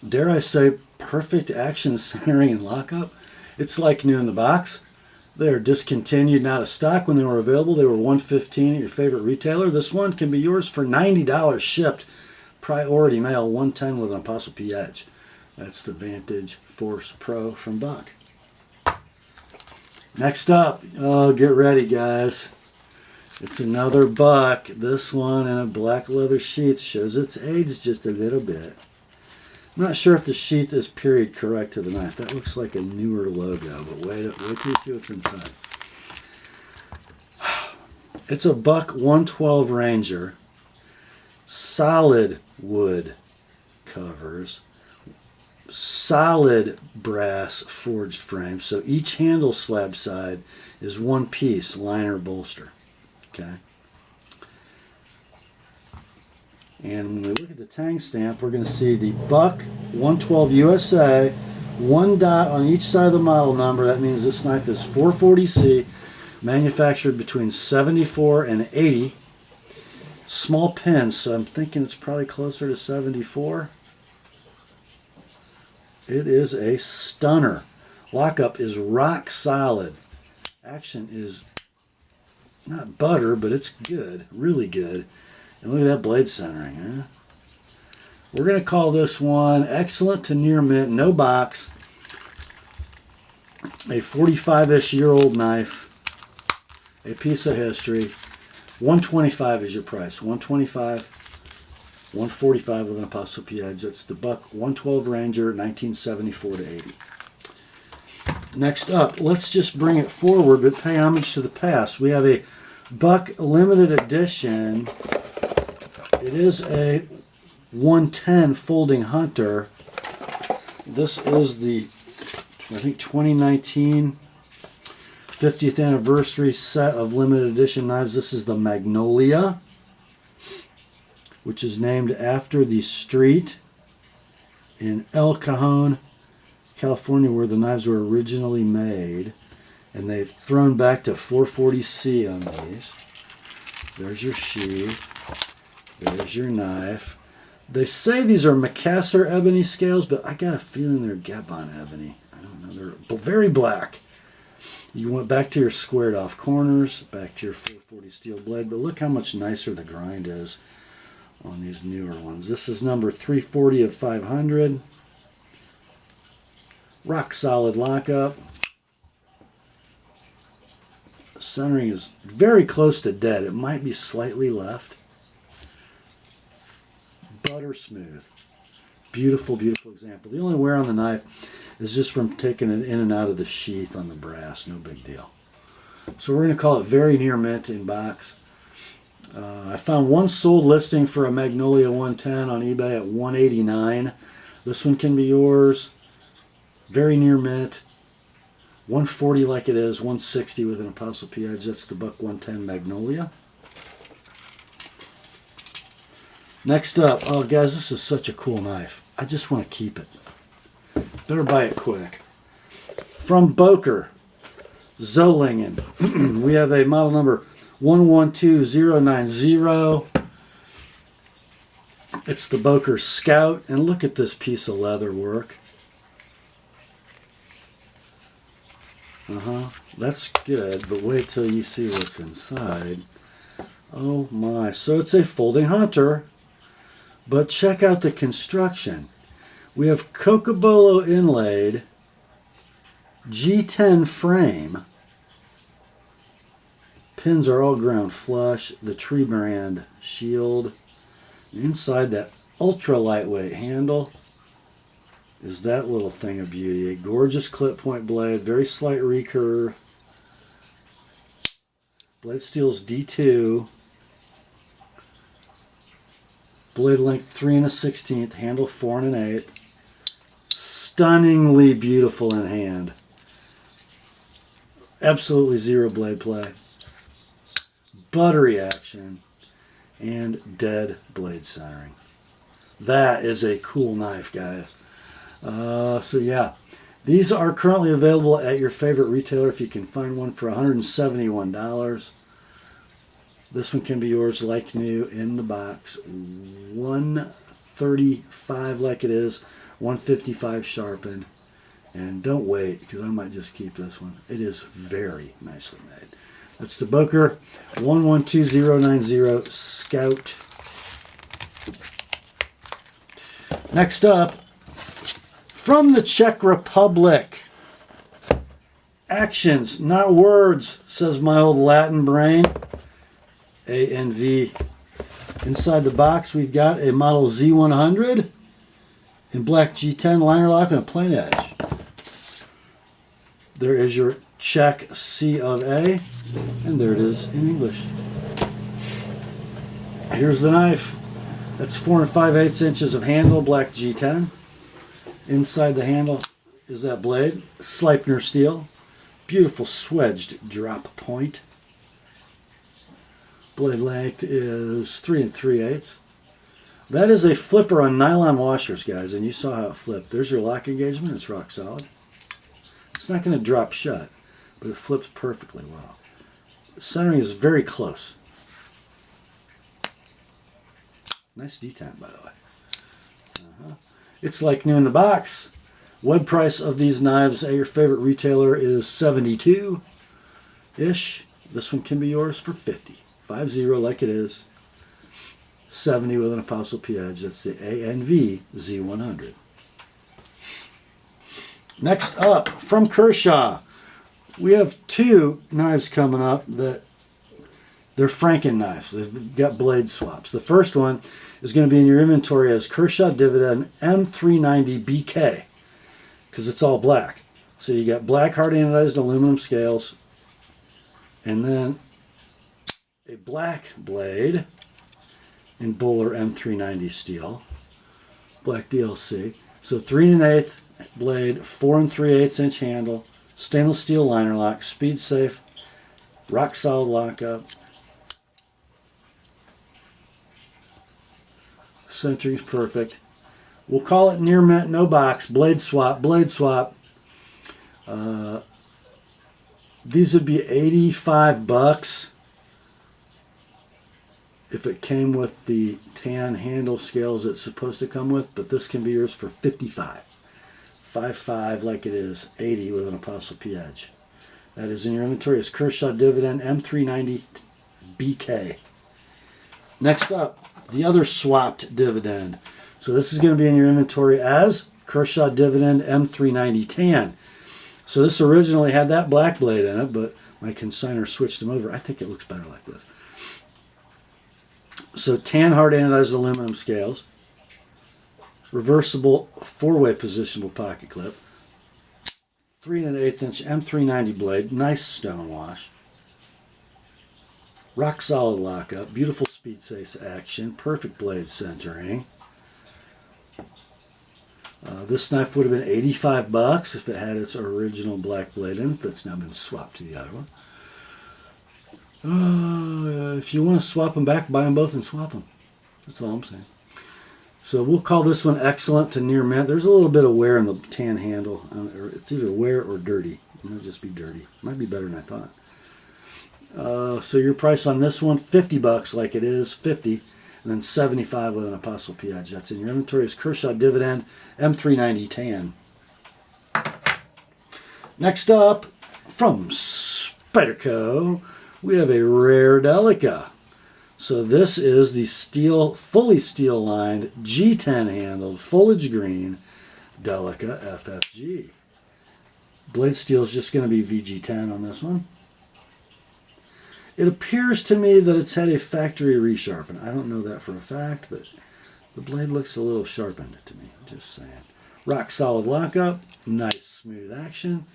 Dare I say perfect action centering and lockup. It's like new in the box. They are discontinued, not a stock. When they were available, they were $115 at your favorite retailer. This one can be yours for $90 shipped. Priority Mail, $110 with an ApostleP edge. That's the Vantage Force Pro from Buck. Next up, oh, get ready, guys. It's another Buck. This one in a black leather sheath shows its age just a little bit. I'm not sure if the sheath is period correct to the knife. That looks like a newer logo, but wait till you see what's inside. It's a Buck 112 Ranger. Solid wood covers. Solid brass forged frame. So each handle slab side is one piece, liner bolster. Okay. And when we look at the tang stamp, we're going to see the Buck 112 USA, one dot on each side of the model number. That means this knife is 440C, manufactured between 74 and 80. Small pins, so I'm thinking it's probably closer to 74. It is a stunner. Lockup is rock solid. Action is not butter, but it's good, really good. And look at that blade centering, huh? We're going to call this one excellent to near mint, no box. A 45-ish year old knife. A piece of history. $125 is your price. $125, $145 with an ApostleP edge. That's the Buck 112 Ranger, 1974 to 80. Next up, let's just bring it forward, but pay homage to the past. We have a Buck limited edition. It is a 110 Folding Hunter. This is the, I think, 2019 50th anniversary set of limited edition knives. This is the Magnolia, which is named after the street in El Cajon, California, where the knives were originally made. And they've thrown back to 440C on these. There's your sheath. There's your knife. They say these are Macassar ebony scales, but I got a feeling they're Gabon ebony. I don't know. They're very black. You went back to your squared off corners, back to your 440 steel blade, but look how much nicer the grind is on these newer ones. This is number 340 of 500. Rock solid lockup. Centering is very close to dead. It might be slightly left. Butter smooth. Beautiful, beautiful example. The only wear on the knife is just from taking it in and out of the sheath on the brass. No big deal. So we're going to call it very near mint in box. I found one sold listing for a Magnolia 110 on eBay at $189. This one can be yours. Very near mint. 140 like it is, 160 with an Apostle P edge. That's the Buck 110 Magnolia. Next up, oh guys, this is such a cool knife. I just want to keep it. Better buy it quick. From Becker, Zolingen. We have a model number 112090. It's the Becker Scout, and look at this piece of leather work. That's good, but wait till you see what's inside. Oh my, so it's a folding hunter, but check out the construction. We have Cocobolo inlaid, G10 frame. Pins are all ground flush, the tree brand shield. Inside that ultra lightweight handle is that little thing of beauty. A gorgeous clip point blade, very slight recurve. Blade steel's D2. Blade length 3 1/16, handle 4 1/8. Stunningly beautiful in hand. Absolutely zero blade play. Buttery action. And dead blade centering. That is a cool knife, guys. So yeah, these are currently available at your favorite retailer if you can find one for $171. This one can be yours like new in the box. $135 like it is, $155 sharpened. And don't wait, because I might just keep this one. It is very nicely made. That's the Becker 112090 Scout. Next up, from the Czech Republic. Actions, not words, says my old Latin brain. ANV. Inside the box, we've got a model Z100 in black G10 liner lock and a plain edge. There is your Czech C of A, and there it is in English. Here's the knife. That's 4 5/8 inches of handle, black G10. Inside the handle is that blade, Sleipner steel. Beautiful swedged drop point. Blade length is 3 3/8. That is a flipper on nylon washers, guys, and you saw how it flipped. There's your lock engagement. It's rock solid. It's not going to drop shut, but it flips perfectly well. Centering is very close. Nice detent, by the way. It's like new in the box. Web price of these knives at your favorite retailer is $72-ish. This one can be yours for $50. 50 like it is. 70 with an Apostle P edge. That's the ANV Z100. Next up, from Kershaw, we have two knives coming up that they're Franken knives. They've got blade swaps. The first one is going to be in your inventory as Kershaw Dividend M390 BK because it's all black. So you got black hard anodized aluminum scales and then a black blade in Bowler M390 steel. black DLC. So 3 1/8 blade, 4 3/8 inch handle, stainless steel liner lock, speed safe, rock solid lockup. Centering's perfect. We'll call it near mint, no box, blade swap, blade swap. These would be $85 if it came with the tan handle scales it's supposed to come with, but this can be yours for $55. 55 like it is, 80 with an ApostleP edge. That is in your inventory is Kershaw Dividend M390 BK. Next up, the other swapped Dividend. So this is going to be in your inventory as Kershaw Dividend M390 Tan. So this originally had that black blade in it, but my consignor switched them over. I think it looks better like this. So tan hard anodized aluminum scales, reversible 4-way positionable pocket clip, 3 1/8 inch M390 blade, nice stone wash, rock solid lockup, beautiful speed safe action, perfect blade centering. This knife would have been $85 if it had its original black blade in it. That's now been swapped to the other one. If you want to swap them back, buy them both and swap them. That's all I'm saying. So we'll call this one excellent to near mint. There's a little bit of wear in the tan handle. It's either wear or dirty. It might just be dirty. Might be better than I thought. So your price on this one, $50 like it is, 50, and then 75 with an ApostleP edge. That's in your inventory. Is Kershaw Dividend M390 Tan. Next up, from Spyderco, we have a rare Delica. So this is the steel, fully steel lined G10 handled foliage green Delica FFG. Blade steel is just going to be VG10 on this one. It appears to me that it's had a factory resharpen. I don't know that for a fact, but the blade looks a little sharpened to me, just saying. Rock solid lockup, nice smooth action,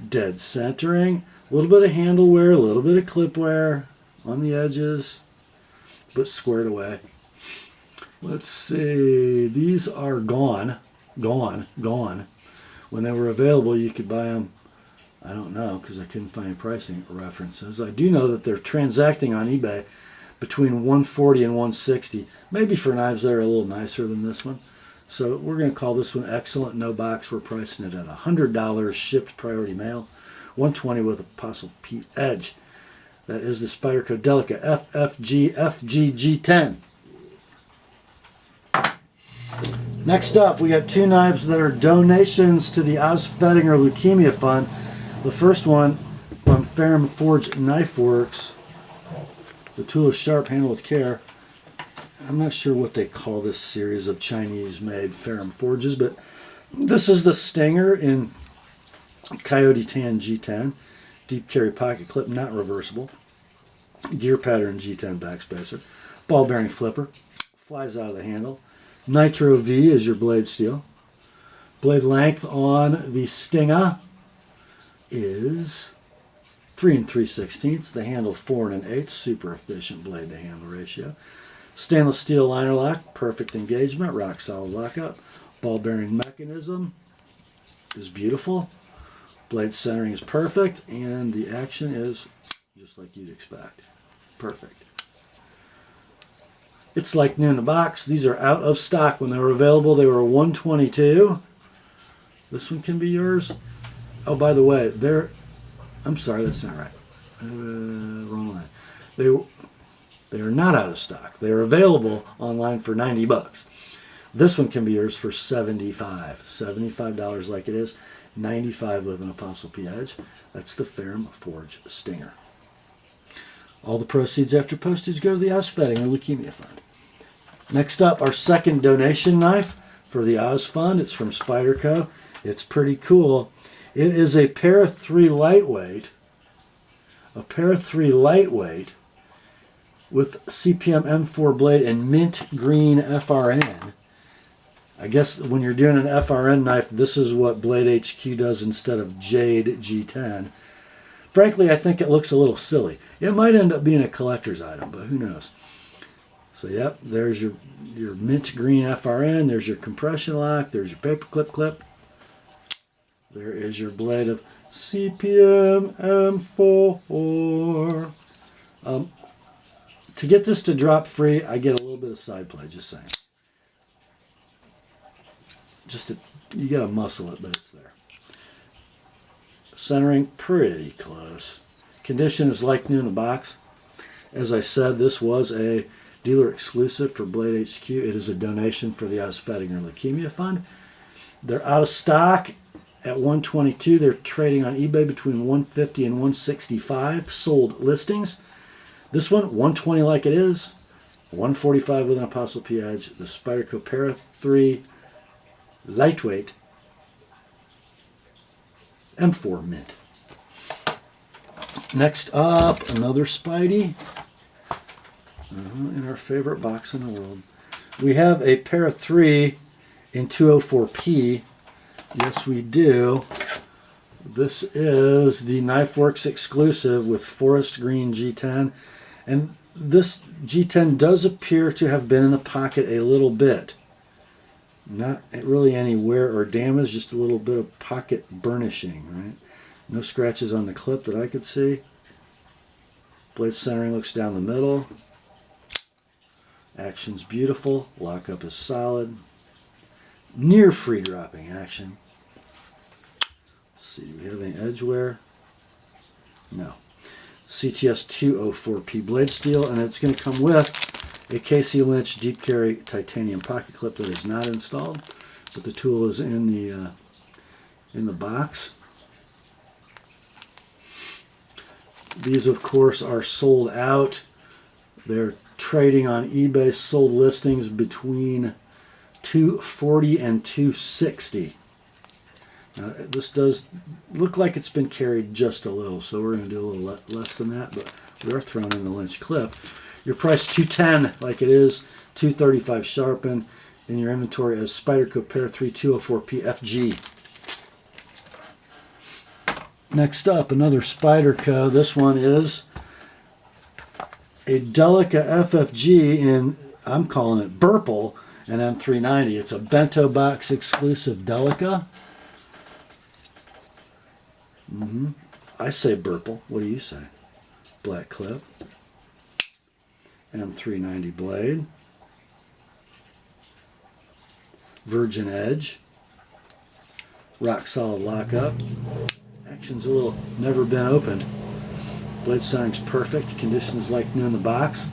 dead centering, a little bit of handle wear, a little bit of clip wear on the edges, but squared away. Let's see, these are gone. When they were available, you could buy them, I don't know, because I couldn't find pricing references. I do know that they're transacting on eBay between $140 and $160, maybe for knives that are a little nicer than this one. So we're going to call this one excellent, no box. We're pricing it at $100 shipped priority mail, $120 with ApostleP edge. That is the Spyderco Delica FFG FGG10. Next up, we got two knives that are donations to the Oz Fettinger Leukemia Fund. The first one from Ferrum Forge Knife Works. The tool is sharp, handled with care. I'm not sure what they call this series of Chinese-made Ferrum forges, but this is the Stinger in Coyote Tan G10. Deep carry pocket clip, not reversible. Gear pattern G10 backspacer. Ball bearing flipper. Flies out of the handle. Nitro V is your blade steel. Blade length on the Stinger is 3 3/16. The handle 4 1/8. Super efficient blade to handle ratio. Stainless steel liner lock, perfect engagement, rock solid lockup. Ball bearing mechanism is beautiful. Blade centering is perfect, and the action is just like you'd expect. Perfect. It's like new in the box. These are out of stock. When they were available, they were $122. This one can be yours. Oh, by the way, I'm sorry, that's not right. Wrong line. They are not out of stock. They are available online for $90. This one can be yours for $75 like it is, $95 with an ApostleP edge. That's the Ferrum Forge Stinger. All the proceeds after postage go to the Oz Fettinger Leukemia Fund. Next up, our second donation knife for the Oz Fund. It's from Spyderco. It's pretty cool. It is a Para 3 lightweight. With CPM M4 blade and mint green FRN. I guess when you're doing an FRN knife, this is what Blade HQ does instead of Jade G10. Frankly, I think it looks a little silly. It might end up being a collector's item, but who knows. So yep, there's your mint green FRN. There's your compression lock. There's your paper clip. There is your blade of CPM M4. To get this to drop free, I get a little bit of side play, just saying. You gotta muscle it, but it's there. Centering, pretty close. Condition is like new in the box. As I said, this was a dealer exclusive for Blade HQ. It is a donation for the Spedinger Leukemia Fund. They're out of stock at $122. They're trading on eBay between $150 and $165. Sold listings. This one, $120 like it is. $145 with an ApostleP Edge. The Spyderco Para 3 lightweight M4 mint. Next up, another Spidey. In our favorite box in the world. We have a Para 3 in 204p. Yes, we do. This is the KnifeWorks exclusive with forest green G10. And this G10 does appear to have been in the pocket a little bit. Not really any wear or damage, just a little bit of pocket burnishing, right? No scratches on the clip that I could see. Blade centering looks down the middle. Action's beautiful. Lockup is solid. Near free dropping action. Let's see, do we have any edge wear? No. CTS 204p blade steel, and it's going to come with a KC Lynch deep carry titanium pocket clip that is not installed, but the tool is in the box. These, of course, are sold out. They're trading on eBay, sold listings between $240 and $260. This does look like it's been carried just a little, so we're going to do a little less than that, but we are throwing in the Lynch clip. Your price $210 like it is, $235 sharpen in your inventory as Spyderco Para 3 204p FG. Next up, another Spyderco. This one is a Delica FFG in, I'm calling it Burple, and M390. It's a bento box exclusive Delica. I say Burple. What do you say? Black clip. M390 blade. Virgin edge. Rock solid lockup. Action's a little never been opened. Blade centering's perfect. Conditions like new in the box.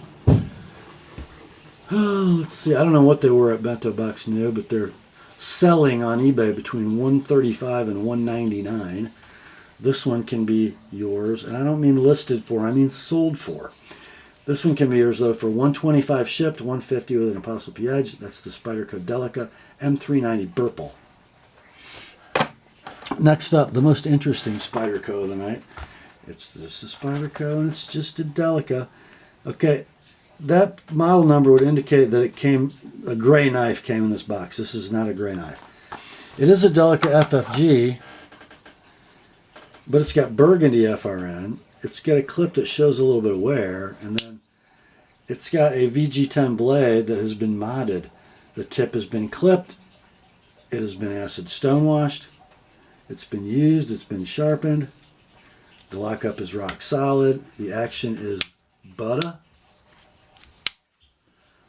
Let's see. I don't know what they were at Bento Box New, but they're selling on eBay between $135 and $199. This one can be yours, and I don't mean listed for, I mean sold for. This one can be yours though for $125 shipped, $150 with an ApostleP Edge. That's the Spyderco Delica M390 Burple. Next up, the most interesting Spyderco of the night. It's just a Spyderco, and it's just a Delica. Okay, that model number would indicate that it came, a gray knife came in this box. This is not a gray knife. It is a Delica FFG, but it's got burgundy FRN. It's got a clip that shows a little bit of wear, and then it's got a VG10 blade that has been modded. The tip has been clipped. It has been acid stonewashed. It's been used. It's been sharpened. The lockup is rock solid. The action is butter.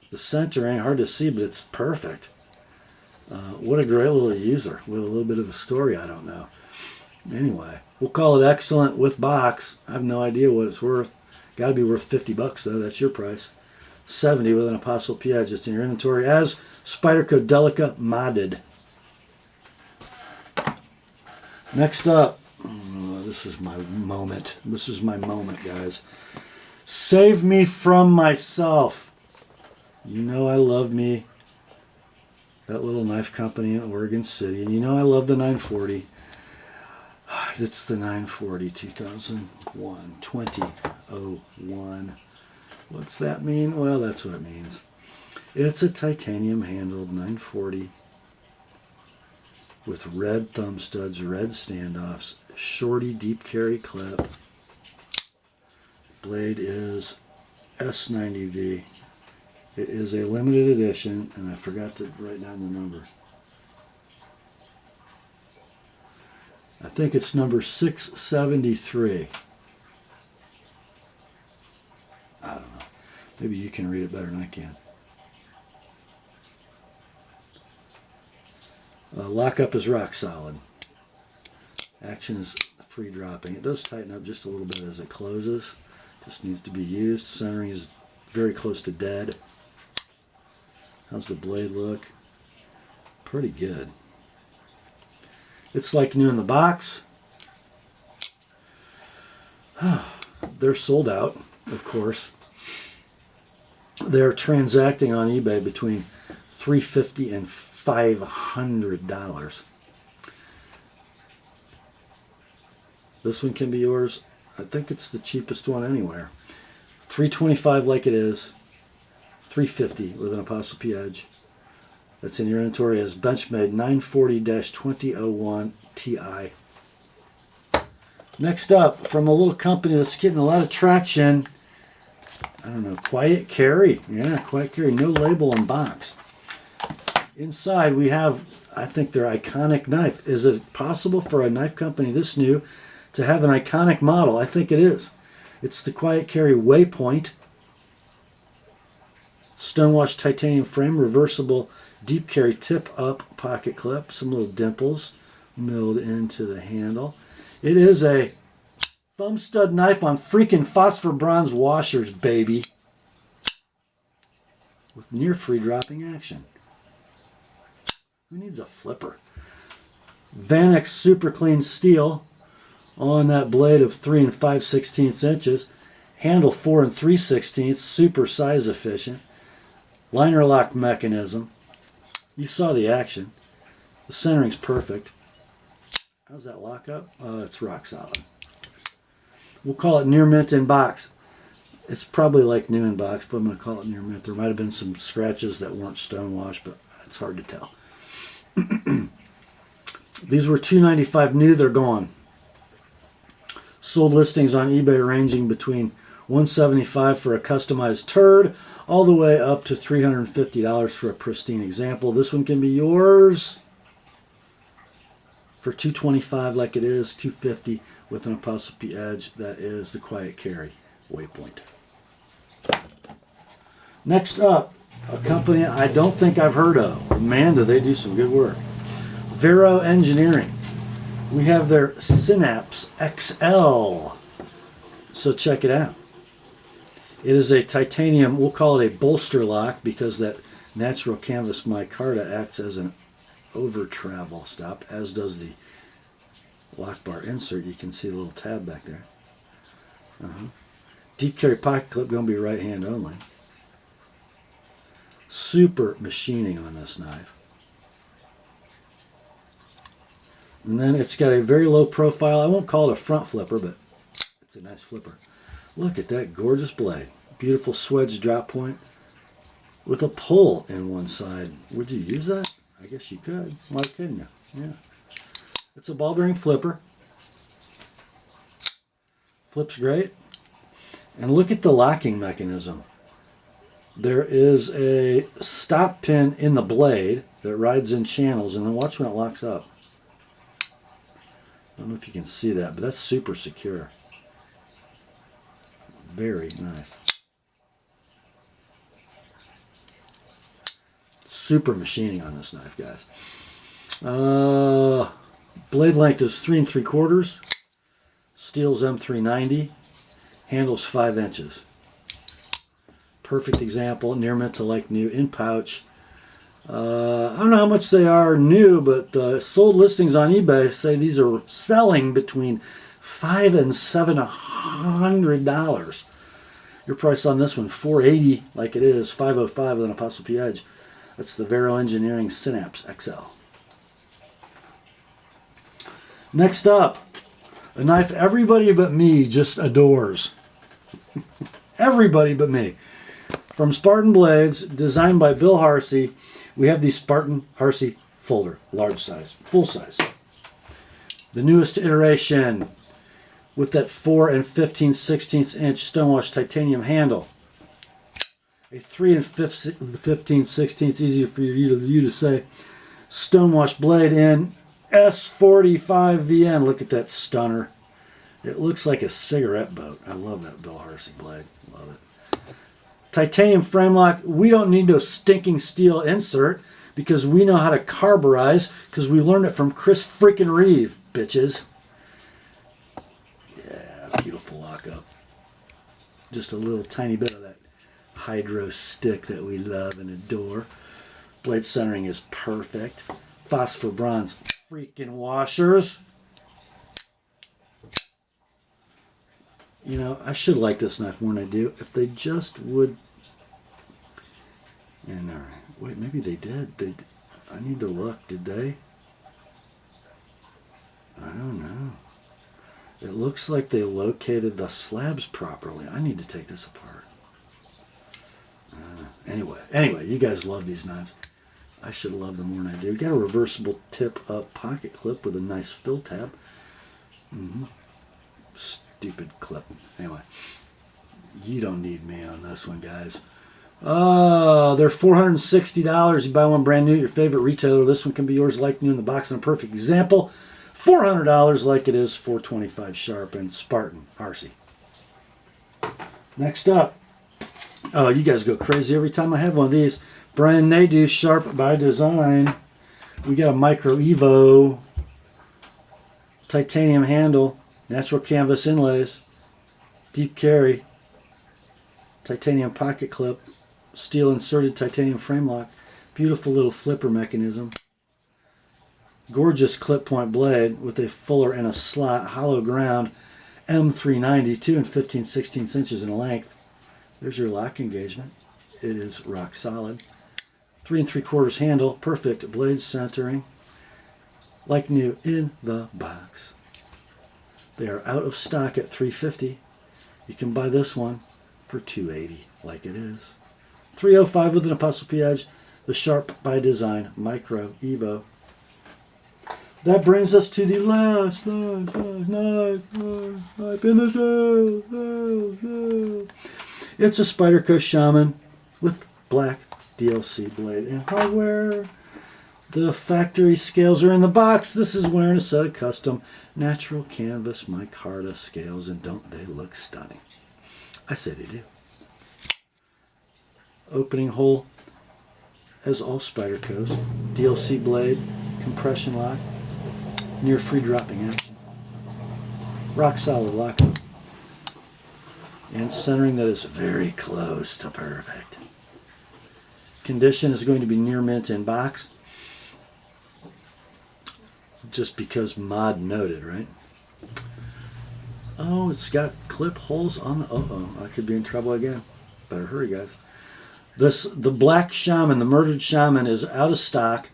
The center ain't hard to see, but it's perfect. What a great little user with a little bit of a story, I don't know. Anyway, we'll call it excellent with box. I have no idea what it's worth. Got to be worth $50 though. That's your price. $70 with an ApostleP Edge just in your inventory as Spyderco Delica modded. Next up, this is my moment. This is my moment, guys. Save me from myself. You know I love me. That little knife company in Oregon City. And you know I love the 940. It's the 940 2001. 2001. What's that mean? Well, that's what it means. It's a titanium handled 940 with red thumb studs, red standoffs, shorty deep carry clip. Blade is S90V. It is a limited edition, and I forgot to write down the number. I think it's number 673. I don't know. Maybe you can read it better than I can. Lockup is rock solid. Action is free dropping. It does tighten up just a little bit as it closes. Just needs to be used. Centering is very close to dead. How's the blade look? Pretty good. It's like new in the box. They're sold out, of course. They're transacting on eBay between $350 and $500. This one can be yours. I think it's the cheapest one anywhere. $325 like it is. $350 with an ApostleP edge. That's in your inventory as Benchmade 940-2001 Ti. Next up, from a little company that's getting a lot of traction, I don't know, Quiet Carry. Yeah, Quiet Carry, no label on box. Inside we have, I think, their iconic knife. Is it possible for a knife company this new to have an iconic model? I think it is. It's the Quiet Carry Waypoint. Stonewashed titanium frame, reversible deep carry tip-up pocket clip. Some little dimples milled into the handle. It is a thumb stud knife on freaking phosphor bronze washers, baby. With near free dropping action. Who needs a flipper? Vanex super clean steel on that blade of 3 5/16 inches. Handle 4 3/16, super size efficient. Liner lock mechanism. You saw the action. The centering's perfect. How's that lock up? It's rock solid. We'll call it near mint in box. It's probably like new in box, but I'm going to call it near mint. There might have been some scratches that weren't stonewashed, but it's hard to tell. These were $295 new. They're gone. Sold listings on eBay ranging between $175 for a customized turd all the way up to $350 for a pristine example. This one can be yours for $225 like it is, $250 with an ApostleP edge. That is the Quiet Carry Waypoint. Next up, a company I don't think I've heard of. Man, do they do some good work. Vero Engineering. We have their Synapse XL. So check it out. It is a titanium, we'll call it a bolster lock because that natural canvas micarta acts as an over travel stop, as does the lock bar insert. You can see the little tab back there. Deep carry pocket clip, going to be right hand only. Super machining on this knife. And then it's got a very low profile. I won't call it a front flipper, but it's a nice flipper. Look at that gorgeous blade. Beautiful swedge drop point with a pull in one side. Would you use that? I guess you could. Why couldn't you? Yeah. It's a ball bearing flipper. Flips great. And look at the locking mechanism. There is a stop pin in the blade that rides in channels, and then watch when it locks up. I don't know if you can see that, but that's super secure. Very nice. Super machining on this knife, guys. Blade length is 3 3/4. Steel's M390. Handle's 5 inches. Perfect example. Near mint to like new in pouch. I don't know how much they are new, but sold listings on eBay say these are selling between $500 and $700. Your price on this one, $480 like it is, $505 with an ApostleP edge. That's the Vero Engineering Synapse XL. Next up, a knife everybody but me just adores. Everybody but me. From Spartan Blades, designed by Bill Harsey, we have the Spartan Harsey folder, large size, full size. The newest iteration with that 4 15/16 inch stonewashed titanium handle. a 3 15/16, easier for you to say, stonewash blade in S45 VN. Look at that stunner. It looks like a cigarette boat. I love that Bill Harsey blade. Love it. Titanium frame lock. We don't need no stinking steel insert because we know how to carburize because we learned it from Chris freaking Reeve, bitches. Yeah, beautiful lockup. Just a little tiny bit of that hydro stick that we love and adore. Blade centering is perfect. Phosphor bronze freaking washers. You know, I should like this knife more than I do. If they just would... And wait, maybe they did. I need to look. Did they? I don't know. It looks like they located the slabs properly. I need to take this apart. Anyway, you guys love these knives. I should love them more than I do. Got a reversible tip-up pocket clip with a nice fill tab. Stupid clip. Anyway, you don't need me on this one, guys. They're $460. You buy one brand new at your favorite retailer. This one can be yours like new in the box. And a perfect example, $400 like it is $425 Sharp and Spartan Harsey. Next up, oh, you guys go crazy every time I have one of these. Brian Nadeau, Sharp by Design. We got a Micro Evo, titanium handle, natural canvas inlays, deep carry, titanium pocket clip, steel inserted titanium frame lock, beautiful little flipper mechanism, gorgeous clip point blade with a fuller and a slot, hollow ground, M390, 2 and 15/16 inches in length. There's your lock engagement. It is rock solid. 3 3/4 handle, perfect blade centering, like new in the box. They are out of stock at $350. You can buy this one for $280, like it is. $305 with an Apostle P edge. The Sharp by Design Micro Evo. That brings us to the last knife in the sale. It's a Spyderco Shaman with black DLC blade and hardware. The factory scales are in the box. This is wearing a set of custom natural canvas micarta scales, and don't they look stunning? I say they do. Opening hole, as all Spydercos. DLC blade, compression lock, near free dropping action. Rock solid lockup. And centering that is very close to perfect. Condition is going to be near mint in box. Just because mod noted, right? Oh, it's got clip holes on the... Uh-oh, I could be in trouble again. Better hurry, guys. The black Shaman, the murdered Shaman, is out of stock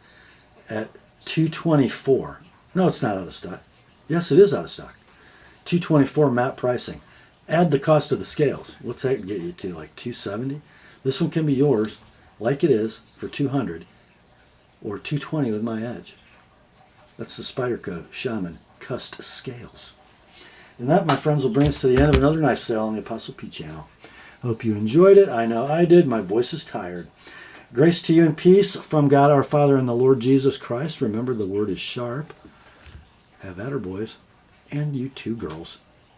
at $224. No, it's not out of stock. Yes, it is out of stock. $224 MAP pricing. Add the cost of the scales. What's that get you to? Like $270? This one can be yours, like it is, for $200 or $220 with my edge. That's the Spyderco Shaman Cust Scales. And that, my friends, will bring us to the end of another knife sale on the Apostle P channel. Hope you enjoyed it. I know I did. My voice is tired. Grace to you and peace from God our Father and the Lord Jesus Christ. Remember, the word is sharp. Have at her, boys. And you too, girls.